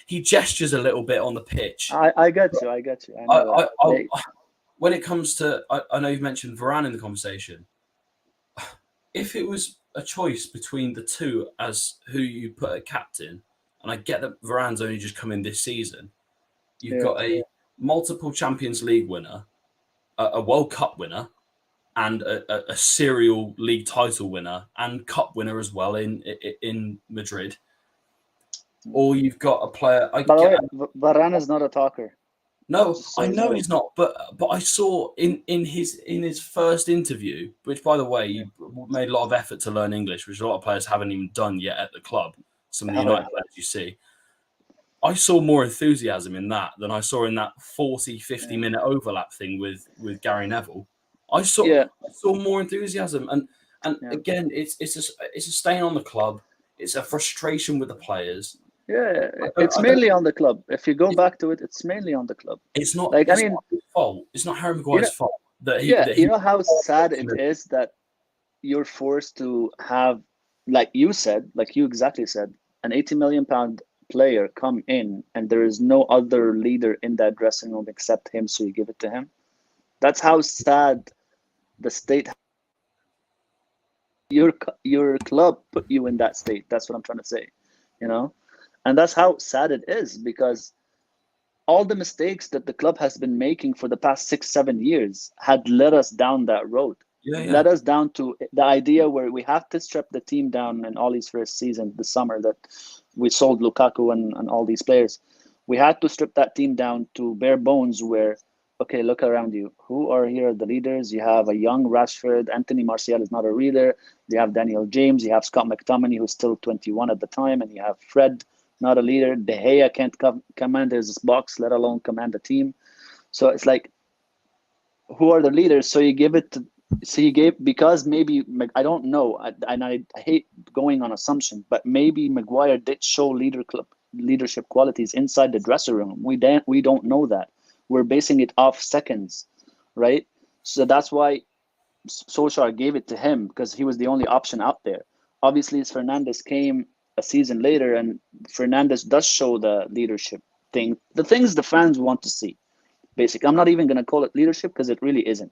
he gestures a little bit on the pitch. I get you. I know when it comes to, I know you've mentioned Varane in the conversation. If it was a choice between the two as who you put a captain, and I get that Varane's only just come in this season, you've got a multiple Champions League winner, a World Cup winner, and a serial league title winner and cup winner as well in Madrid. Or you've got a player. By the way, Varane is not a talker. No, so I know he's not, but I saw in his first interview, which by the way, he made a lot of effort to learn English, which a lot of players haven't even done yet at the club. Some of the United players you see. I saw more enthusiasm in that than I saw in that 40-50 minute overlap thing with Gary Neville. I saw more enthusiasm, and again, it's a stain on the club. It's a frustration with the players. Yeah, it's mainly on the club. If you go back to it, it's mainly on the club. It's not. Not his fault. It's not Harry Maguire's fault. You know how sad it is that you're forced to have, like you exactly said, an £80 million player come in, and there is no other leader in that dressing room except him, so you give it to him. That's how sad the state. Your club put you in that state. That's what I'm trying to say, and that's how sad it is, because all the mistakes that the club has been making for the past 6-7 years had led us down that road. Led us down to the idea where we have to strip the team down in Ollie's first season, the summer that we sold Lukaku and all these players. We had to strip that team down to bare bones where, okay, look around you. Who are here the leaders? You have a young Rashford. Anthony Martial is not a leader. You have Daniel James. You have Scott McTominay, who's still 21 at the time. And you have Fred, not a leader. De Gea can't command his box, let alone command the team. So it's like, who are the leaders? So you give it to, because maybe, I don't know, and I hate going on assumption, but maybe Maguire did show leadership qualities inside the dressing room. We don't know that. We're basing it off seconds, right? So that's why Solskjaer gave it to him, because he was the only option out there. Obviously, Fernandes came a season later, and Fernandes does show the leadership thing, the things the fans want to see. Basically, I'm not even going to call it leadership because it really isn't,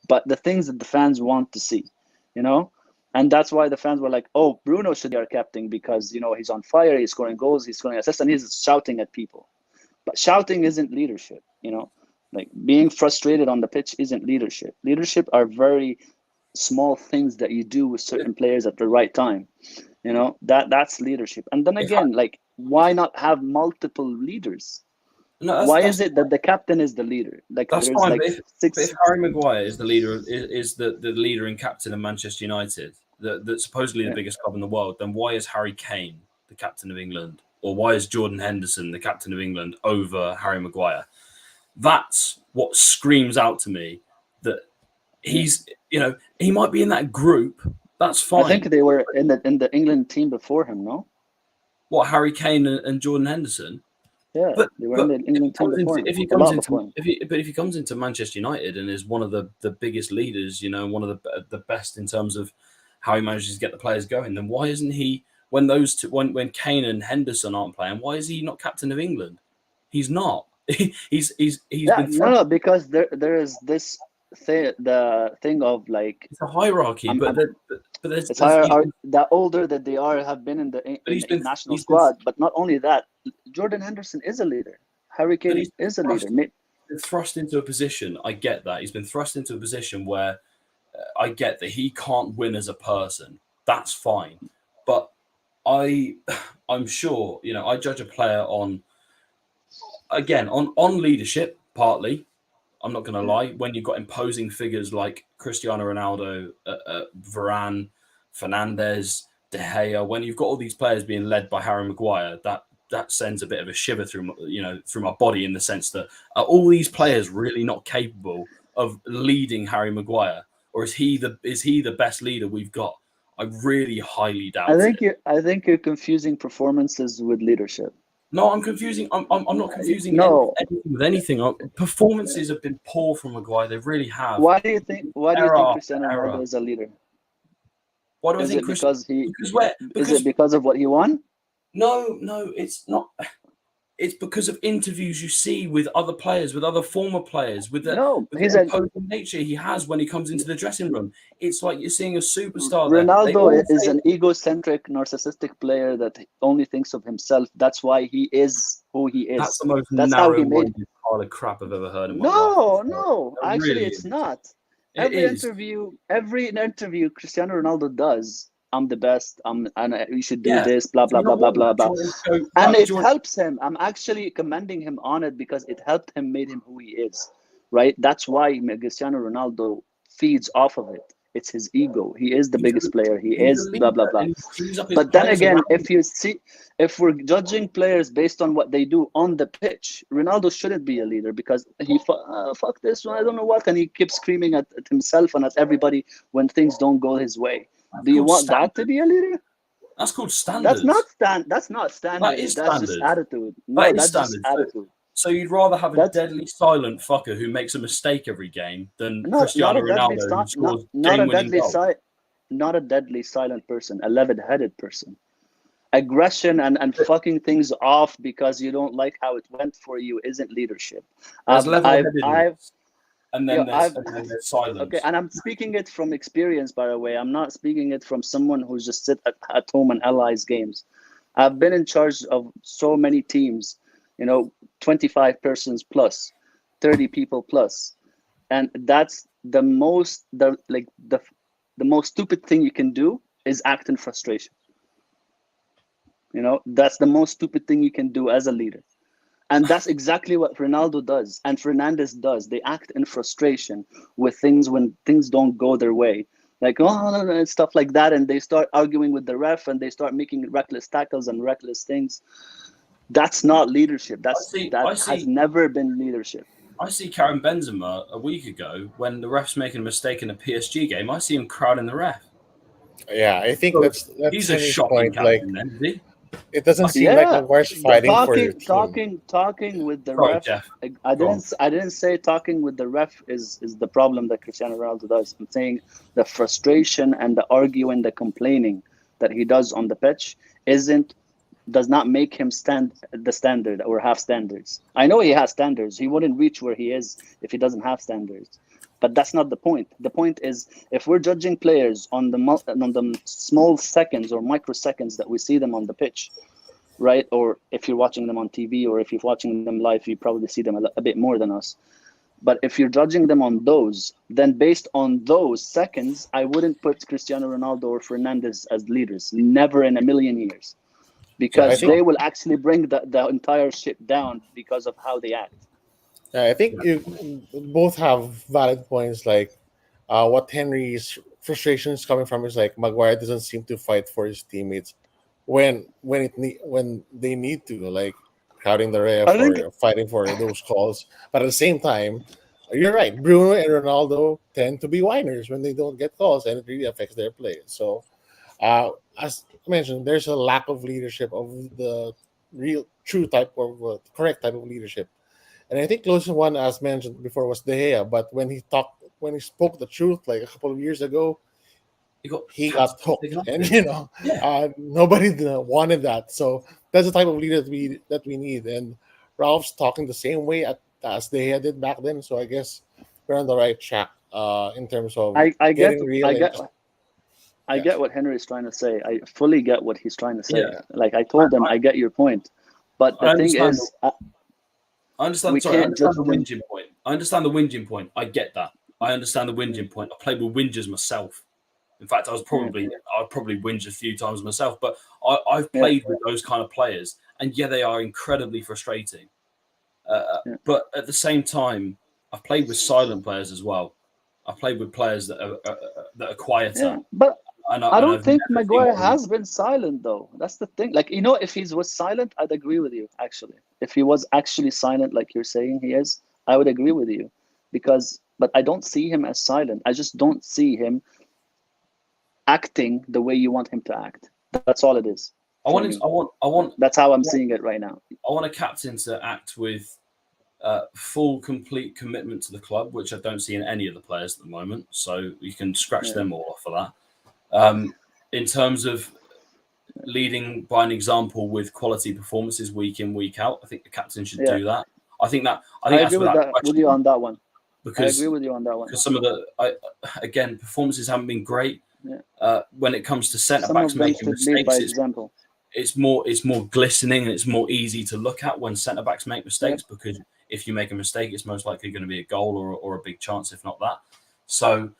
but the things that the fans want to see, and that's why the fans were like, "Oh, Bruno should be our captain because he's on fire, he's scoring goals, he's scoring assists, and he's shouting at people." But shouting isn't leadership, like being frustrated on the pitch isn't leadership. Leadership are very small things that you do with certain players at the right time. That's leadership. And then again, like, why not have multiple leaders? No, why is it that the captain is the leader? Like, that's there's fine. like but if Harry Maguire is the leader, is the leader and captain of Manchester United, that's supposedly the biggest club in the world, then why is Harry Kane the captain of England? Or why is Jordan Henderson the captain of England over Harry Maguire? That's what screams out to me that he's, he might be in that group. That's fine. I think they were in the England team before him, no? What, Harry Kane and Jordan Henderson? Yeah, they were in the England team before him. If he comes into Manchester United and is one of the biggest leaders, one of the best in terms of how he manages to get the players going, then why isn't he, when those two, when Kane and Henderson aren't playing, why is he not captain of England? He's not. He's been no, because there is this thing, the thing of like, it's a hierarchy, the older that they have been in the national squad. But not only that, Jordan Henderson is a leader. Harry Kane is a leader. Been thrust into a position. I get that he's been thrust into a position where I get that he can't win as a person. That's fine, but I'm sure I judge a player on leadership partly. I'm not going to lie. When you've got imposing figures like Cristiano Ronaldo, Varane, Fernandes, De Gea, when you've got all these players being led by Harry Maguire, that sends a bit of a shiver through my body, in the sense that are all these players really not capable of leading Harry Maguire, or is he the best leader we've got? I really highly doubt it. I think you're confusing performances with leadership. No, I'm confusing. I'm not confusing anything with anything. Performances have been poor from Maguire. They really have. Why do you think Cristiano Ronaldo is a leader? Why do I think is it because of what he won? No, it's not. It's because of interviews you see with other players, with other former players, with the imposing nature he has when he comes into the dressing room. It's like you're seeing a superstar. Ronaldo is an egocentric, narcissistic player that only thinks of himself. That's why he is who he is. That's the most narrow-minded pile of crap I've ever heard in my life. No, actually, really it's not. Every interview Cristiano Ronaldo does, I'm the best. And we should do this. Blah blah blah blah blah blah. And it helps him. I'm actually commending him on it because it helped him, made him who he is. Right. That's why Cristiano Ronaldo feeds off of it. It's his ego. He is the biggest player. He is blah blah blah. But then again, if we're judging players based on what they do on the pitch, Ronaldo shouldn't be a leader because he fuck this one, I don't know what, and he keeps screaming at himself and at everybody when things don't go his way. Do you want that to be a leader? That's called standards. That's not standard. That is that's standard. Just attitude. That's just attitude. So you'd rather have a deadly silent fucker who makes a mistake every game than Cristiano Ronaldo who scores game-winning goals. Not a deadly silent person, a level-headed person. Aggression and fucking things off because you don't like how it went for you isn't leadership. And then there's silence. Okay, and I'm speaking it from experience, by the way. I'm not speaking it from someone who's just sit at home and analyze games. I've been in charge of so many teams, 25 persons plus, 30 people plus, and that's the most most stupid thing you can do is act in frustration. That's the most stupid thing you can do as a leader. And that's exactly what Ronaldo does and Fernandes does. They act in frustration with things when things don't go their way. Like, and stuff like that. And they start arguing with the ref and they start making reckless tackles and reckless things. That's not leadership. That has never been leadership. I see Karim Benzema a week ago when the ref's making a mistake in a PSG game. I see him crowding the ref. Yeah, I think that's he's a shocking captain, then, is he? It doesn't seem like Maguire's fighting for your team. Talking with the ref. Jeff. I didn't say talking with the ref is the problem that Cristiano Ronaldo does. I'm saying the frustration and the arguing, the complaining that he does on the pitch does not make him stand the standard or have standards. I know he has standards. He wouldn't reach where he is if he doesn't have standards. But that's not the point. The point is, if we're judging players on the small seconds or microseconds that we see them on the pitch, right? Or if you're watching them on TV or if you're watching them live, you probably see them a bit more than us. But if you're judging them on those, then based on those seconds, I wouldn't put Cristiano Ronaldo or Fernandes as leaders. Never in a million years. Because they will actually bring the entire ship down because of how they act. I think you both have valid points. Like what Henry's frustration is coming from is like Maguire doesn't seem to fight for his teammates when they need to, like crowding the ref or fighting for those calls. But at the same time, you're right. Bruno and Ronaldo tend to be whiners when they don't get calls, and it really affects their play. So, as I mentioned, there's a lack of leadership of the true type of correct type of leadership. And I think closest one, as mentioned before, was De Gea. But when he spoke the truth like a couple of years ago, he got hooked, and nobody wanted that. So that's the type of leader that we need. And Ralph's talking the same way as De Gea did back then. So I guess we're on the right track in terms of getting real. I get what Henry is trying to say. I fully get what he's trying to say. Yeah. Like I told him, I get your point. But the thing is, I understand the whinging point. I understand the whinging point. I get that. I understand the whinging point. I played with whingers myself. In fact, I'd probably whinge a few times myself. But I've played with those kind of players, and they are incredibly frustrating. But at the same time, I've played with silent players as well. I've played with players that are quieter. Yeah. But I don't I've think never Maguire seen him. has been silent though. That's the thing. Like, if he was silent, I'd agree with you. Actually, if he was actually silent, like you're saying he is, I would agree with you. But I don't see him as silent. I just don't see him acting the way you want him to act. That's all it is. I want. That's how I'm seeing it right now. I want a captain to act with full, complete commitment to the club, which I don't see in any of the players at the moment. So you can scratch them all off for that. In terms of leading by an example with quality performances week in, week out, I think the captain should do that. I think I that's agree without question, with you on that one. because I agree with you on that one. because some of again, performances haven't been great. When it comes to centre Some backs of them making should lead by mistakes, example. it's more glistening and it's more easy to look at when centre backs make mistakes, because if you make a mistake, it's most likely going to be a goal or a big chance, if not that. So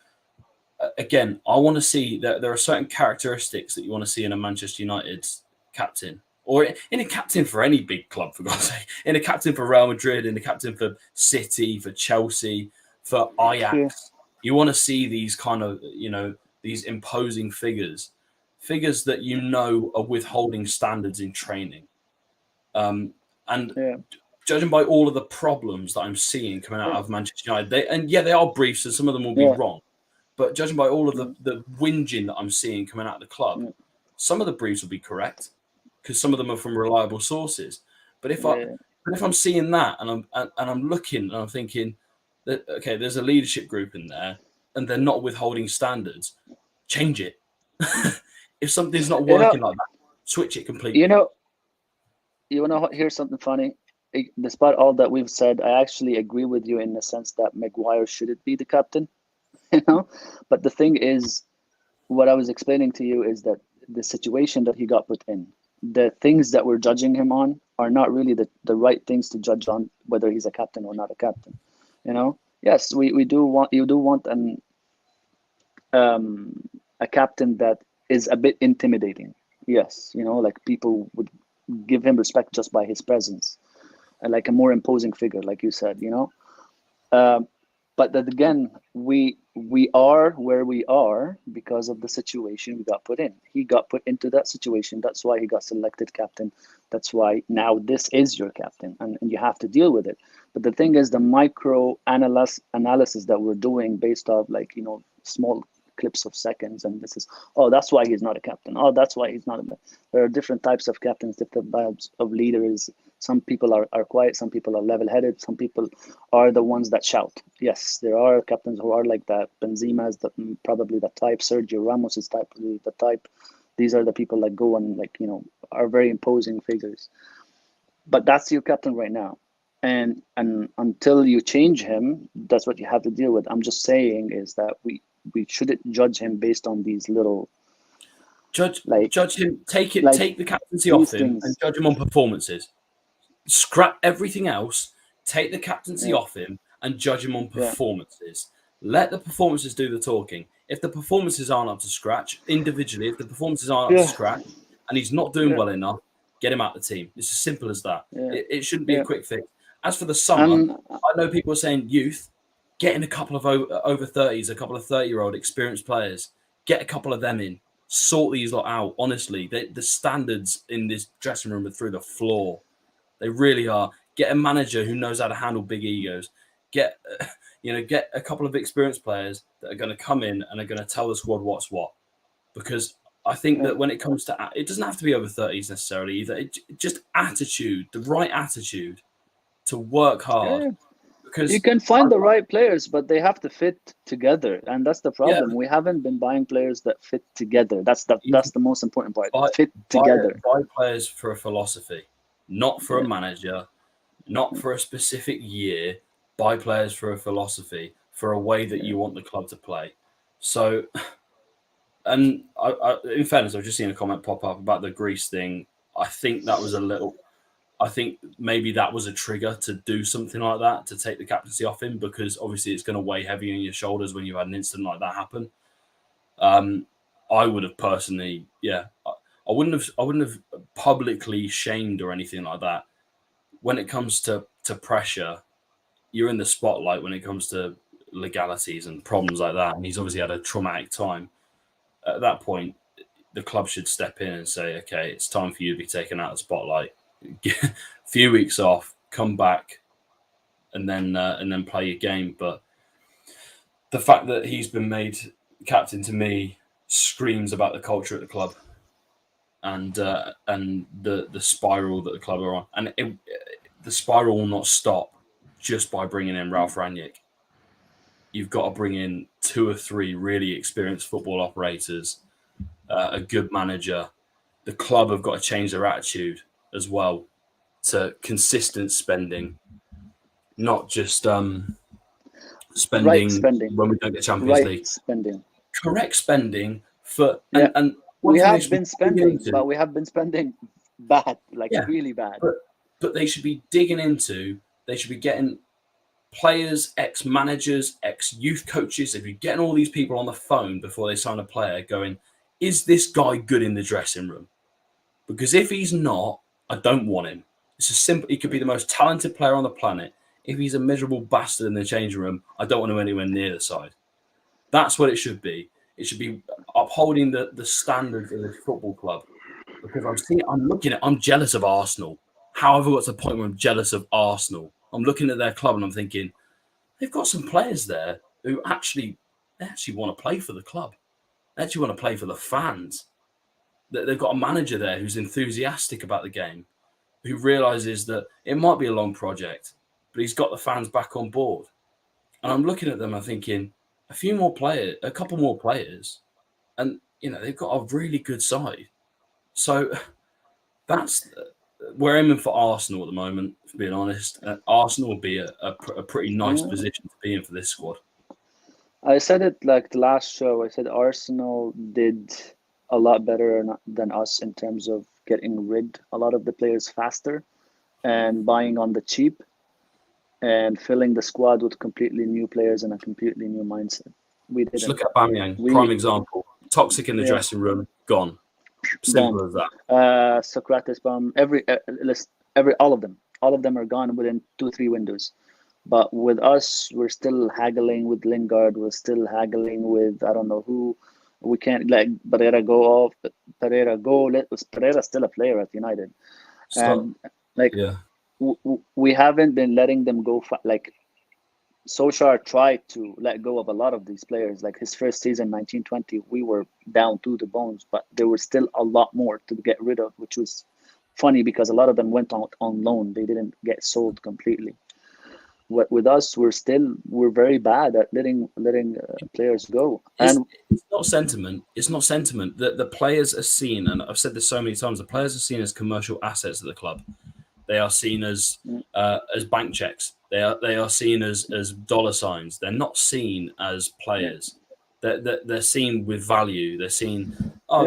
again, I want to see that there are certain characteristics that you want to see in a Manchester United captain, or in a captain for any big club, for God's sake, in a captain for Real Madrid, in a captain for City, for Chelsea, for Ajax. You want to see these kind of, these imposing figures that are withholding standards in training. And judging by all of the problems that I'm seeing coming out of Manchester United, they are briefs and some of them will be wrong. But judging by all of the whinging that I'm seeing coming out of the club, some of the briefs will be correct because some of them are from reliable sources. But if I'm seeing that and I'm looking and I'm thinking that, okay, there's a leadership group in there and they're not withholding standards, change it. If something's not working like that, switch it completely. You want to hear something funny? Despite all that we've said, I actually agree with you in the sense that Maguire shouldn't be the captain. But the thing is, what I was explaining to you is that the situation that he got put in, the things that we're judging him on are not really the right things to judge on whether he's a captain or not a captain. Yes, you do want a captain that is a bit intimidating. Yes, like people would give him respect just by his presence, and like a more imposing figure, like you said. But that again, we are where we are because of the situation we got put in. He got put into that situation. That's why he got selected captain. That's why now this is your captain, and you have to deal with it. But the thing is, the micro analysis that we're doing based off small clips of seconds, and this is, that's why he's not a captain. That's why he's not there are different types of captains, different types of leaders. Some people are quiet, some people are level-headed, some people are the ones that shout. Yes, there are captains who are like that. Benzema is probably the type. Sergio Ramos is the type. These are the people that go and are very imposing figures. But that's your captain right now. And until you change him, that's what you have to deal with. I'm just saying is that we shouldn't judge him based on these little judge him. Take the captaincy off him and judge him on performances. Scrap everything else. Take the captaincy off him and judge him on performances. Let the performances do the talking. If the performances aren't up to scratch individually, if the performances aren't up to scratch, and he's not doing well enough, get him out of the team. It's as simple as that. It shouldn't be a quick fix. As for the summer, I know people are saying youth. Get in a couple of over 30s, a couple of 30-year-old experienced players. Get a couple of them in. Sort these lot out. Honestly, the standards in this dressing room are through the floor. They really are. Get a manager who knows how to handle big egos. Get a couple of experienced players that are going to come in and are going to tell the squad what's what. Because I think that when it comes to, it doesn't have to be over 30s necessarily either. Just attitude, the right attitude to work hard. Yeah. Because you can find the right players, but they have to fit together, and that's the problem. We haven't been buying players that fit together. That's the most important part. Fit together. Buy players for a philosophy, not for a manager, not for a specific year. Buy players for a philosophy, for a way that you want the club to play. So, and in fairness, I've just seen a comment pop up about the Greece thing. I think that was I think maybe that was a trigger to do something like that, to take the captaincy off him, because obviously it's going to weigh heavy on your shoulders when you've had an incident like that happen. I would have personally, I wouldn't have publicly shamed or anything like that. When it comes to pressure, you're in the spotlight when it comes to legalities and problems like that. And he's obviously had a traumatic time. at that point, the club should step in and say, okay, it's time for you to be taken out of the spotlight. Get a few weeks off, come back, and then play your game. But the fact that he's been made captain, to me, screams about the culture at the club and the spiral that the club are on. And the spiral will not stop just by bringing in Ralph Rangnick. You've got to bring in 2 or 3 really experienced football operators, a good manager. The club have got to change their attitude as well to consistent spending, not just spending, Right spending. when we don't get Champions Right League. spending. Correct spending for Yeah. and We one thing they have should been be spending, into- but we have been spending bad, like Yeah. really bad. but they should be digging into. They should be getting players, ex-managers, ex-youth coaches. If you're getting all these people on the phone before they sign a player, going, is this guy good in the dressing room? Because if he's not, I don't want him. It's a simple. He could be the most talented player on the planet. If he's a miserable bastard in the changing room, I don't want him anywhere near the side. That's what it should be. It should be upholding the standards of this football club. Because I'm jealous of Arsenal. How have I got to the point where I'm jealous of Arsenal? I'm looking at their club and I'm thinking, they've got some players there who actually want to play for the club. They actually want to play for the fans. They've got a manager there who's enthusiastic about the game, who realizes that it might be a long project, but he's got the fans back on board. And I'm looking at them and thinking, a couple more players, and they've got a really good side. So we're aiming for Arsenal at the moment, for being honest. Arsenal will be a pretty nice position to be in for this squad. I said it like the last show. I said Arsenal did a lot better than us in terms of getting rid a lot of the players faster and buying on the cheap and filling the squad with completely new players and a completely new mindset. We didn't. Just look at Aubameyang, prime example. Toxic in the dressing room, gone. Simple as that. Socrates, all of them are gone within 2-3 windows. But with us, we're still haggling with Lingard. We're still haggling with I don't know who. We can't let Pereira go off. Pereira go. Pereira's still a player at United, and we haven't been letting them go. Solskjaer tried to let go of a lot of these players. Like his first season, 1920, we were down to the bones, but there was still a lot more to get rid of, which was funny because a lot of them went on loan. They didn't get sold completely. With us, we're very bad at letting players go. And it's not sentiment. It's not sentiment. The players are seen, and I've said this so many times. The players are seen as commercial assets of the club. They are seen as bank checks. They are seen as dollar signs. They're not seen as players. They're seen with value. They're seen.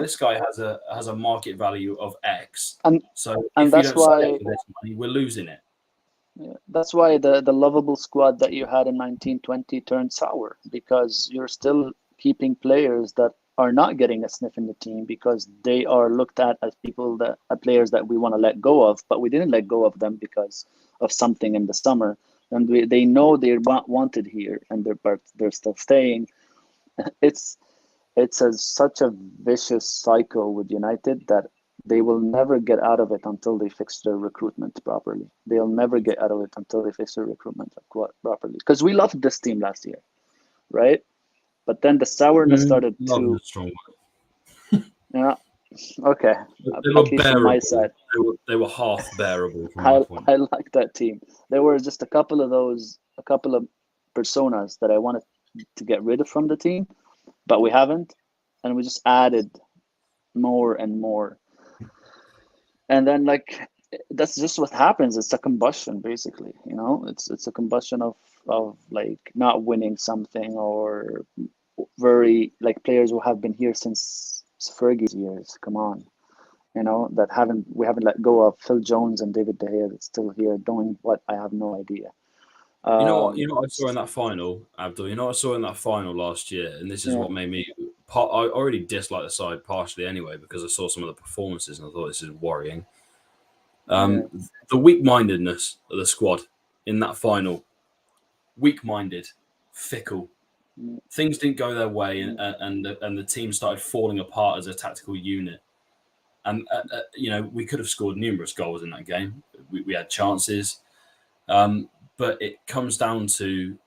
This guy has a market value of X. And if that's you don't sell why it for this money, we're losing it. Yeah, that's why the lovable squad that you had in 1920 turned sour, because you're still keeping players that are not getting a sniff in the team because they are looked at as players that we want to let go of, but we didn't let go of them because of something in the summer, and they know they're wanted here, and they're still staying. It's such a vicious cycle with United that they will never get out of it until they fix their recruitment properly. They'll never get out of it until they fix their recruitment properly. Because we loved this team last year, right? But then the sourness started to. Strong. Yeah. Okay. They were at least on my bearable. side, They were half bearable. From my point. I like that team. There were just a couple of personas that I wanted to get rid of from the team, but we haven't, and we just added more and more. And then that's just what happens. It's a combustion, basically. It's a combustion of like not winning something, or very like players who have been here since Fergie's years. Come on, we haven't let go of. Phil Jones and David De Gea that's still here doing what I have no idea. You know what I saw in that final, Abdul? You know what I saw in that final last year, and this is what made me. I already disliked the side partially anyway because I saw some of the performances and I thought this is worrying. The weak-mindedness of the squad in that final, weak-minded, fickle. things didn't go their way, and the team started falling apart as a tactical unit. And we could have scored numerous goals in that game. We had chances, but it comes down to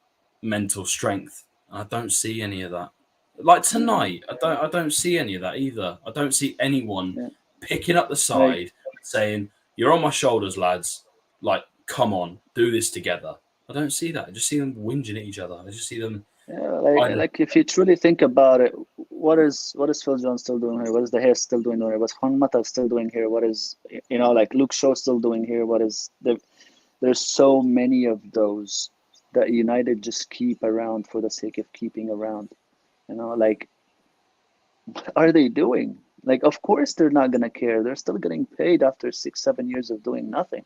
mental strength. I don't see any of that. Like tonight, I don't see any of that either. I don't see anyone picking up the side, saying, "You're on my shoulders, lads. Like, come on, do this together." I don't see that. I just see them whinging at each other. I just see them. Like if you truly think about it, what is Phil Jones still doing here? What is De Gea still doing here? What's Juan Mata still doing here? What is like Luke Shaw still doing here? What is there's so many of those that United just keep around for the sake of keeping around. Like, what are they doing? Like, of course they're not gonna care. They're still getting paid after 6-7 years of doing nothing.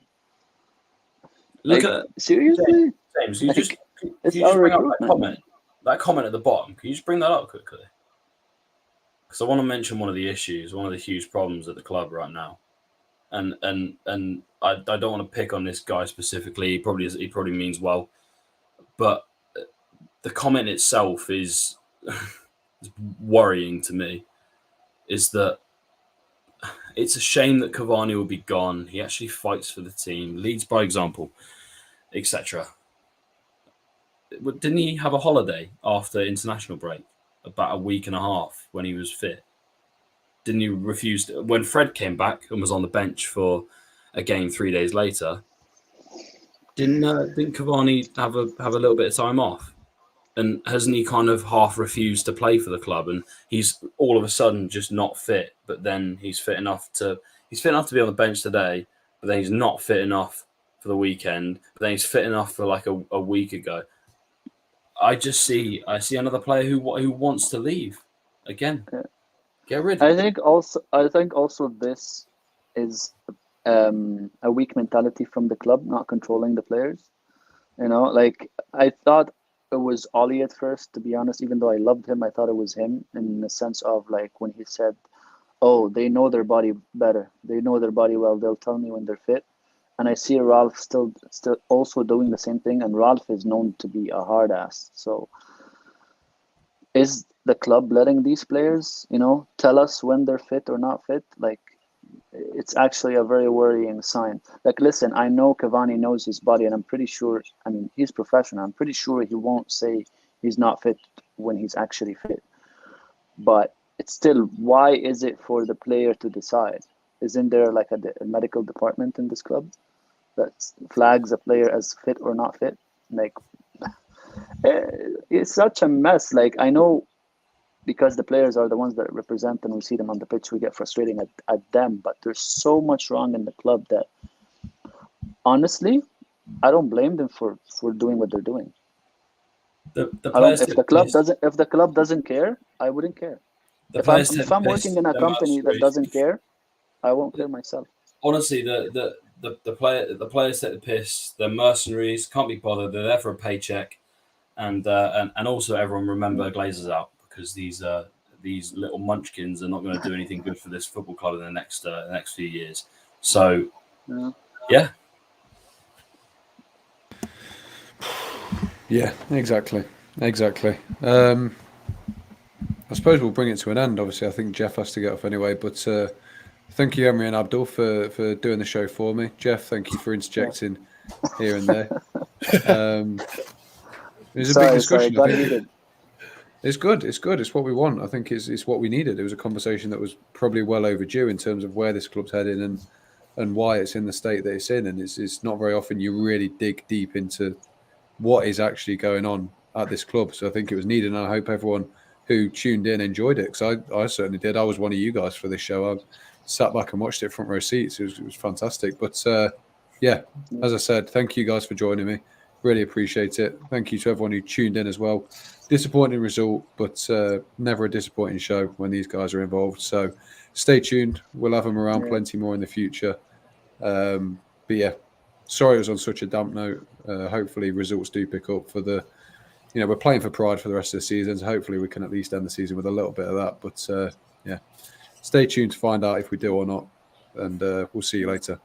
Look like, at seriously, James. You just our bring up recruitment. that comment at the bottom. Can you just bring that up quickly? Because I want to mention one of the issues, one of the huge problems at the club right now, and I don't want to pick on this guy specifically. He probably means well, but the comment itself is worrying to me. Is that it's a shame that Cavani will be gone. He actually fights for the team, leads by example, etc. Didn't he have a holiday after international break, about a week and a half when he was fit? Didn't he refuse when Fred came back and was on the bench for a game 3 days later? Didn't Cavani have a little bit of time off? And hasn't he kind of half refused to play for the club? And he's all of a sudden just not fit. But then he's fit enough to be on the bench today. But then he's not fit enough for the weekend. But then he's fit enough for like a week ago. I see another player who wants to leave again. Get rid. I think also this is a weak mentality from the club, not controlling the players. Like I thought it was Ollie at first, to be honest. Even though I loved him, I thought it was him in the sense of like when he said, "Oh, they know their body better. They know their body well. They'll tell me when they're fit." And I see Ralph still also doing the same thing. And Ralph is known to be a hard ass. So is the club letting these players, tell us when they're fit or not fit? Like, it's actually a very worrying sign. Like, listen, I know Cavani knows his body, and I'm pretty sure, he's professional. I'm pretty sure he won't say he's not fit when he's actually fit. But it's still, why is it for the player to decide? Isn't there like a medical department in this club that flags a player as fit or not fit? Like, it's such a mess. Like, I know because the players are the ones that represent and we see them on the pitch, we get frustrating at them. But there's so much wrong in the club that, honestly, I don't blame them for doing what they're doing. If the club doesn't care, I wouldn't care. If I'm working in a company that doesn't care, I won't care myself. Honestly, the players take the piss. They're mercenaries, can't be bothered. They're there for a paycheck, and also everyone remember Glazers out, because these little munchkins are not going to do anything good for this football club in the next few years. So, yeah. Yeah, exactly. I suppose we'll bring it to an end. Obviously, I think Jeff has to get off anyway. But thank you, Emery and Abdul, for doing the show for me. Jeff, thank you for interjecting here and there. It was a big discussion. I think it's good. It's what we want. I think it's what we needed. It was a conversation that was probably well overdue in terms of where this club's heading and why it's in the state that it's in. And it's not very often you really dig deep into what is actually going on at this club. So I think it was needed, and I hope everyone who tuned in enjoyed it, because I certainly did. I was one of you guys for this show. I sat back and watched it front row seats. It was fantastic. But yeah, as I said, thank you guys for joining me. Really appreciate it. Thank you to everyone who tuned in as well. Disappointing result, but never a disappointing show when these guys are involved. So stay tuned. We'll have them around plenty more in the future. But yeah, sorry it was on such a damp note. Hopefully results do pick up for the, we're playing for pride for the rest of the season. So hopefully we can at least end the season with a little bit of that. But yeah, stay tuned to find out if we do or not. And we'll see you later.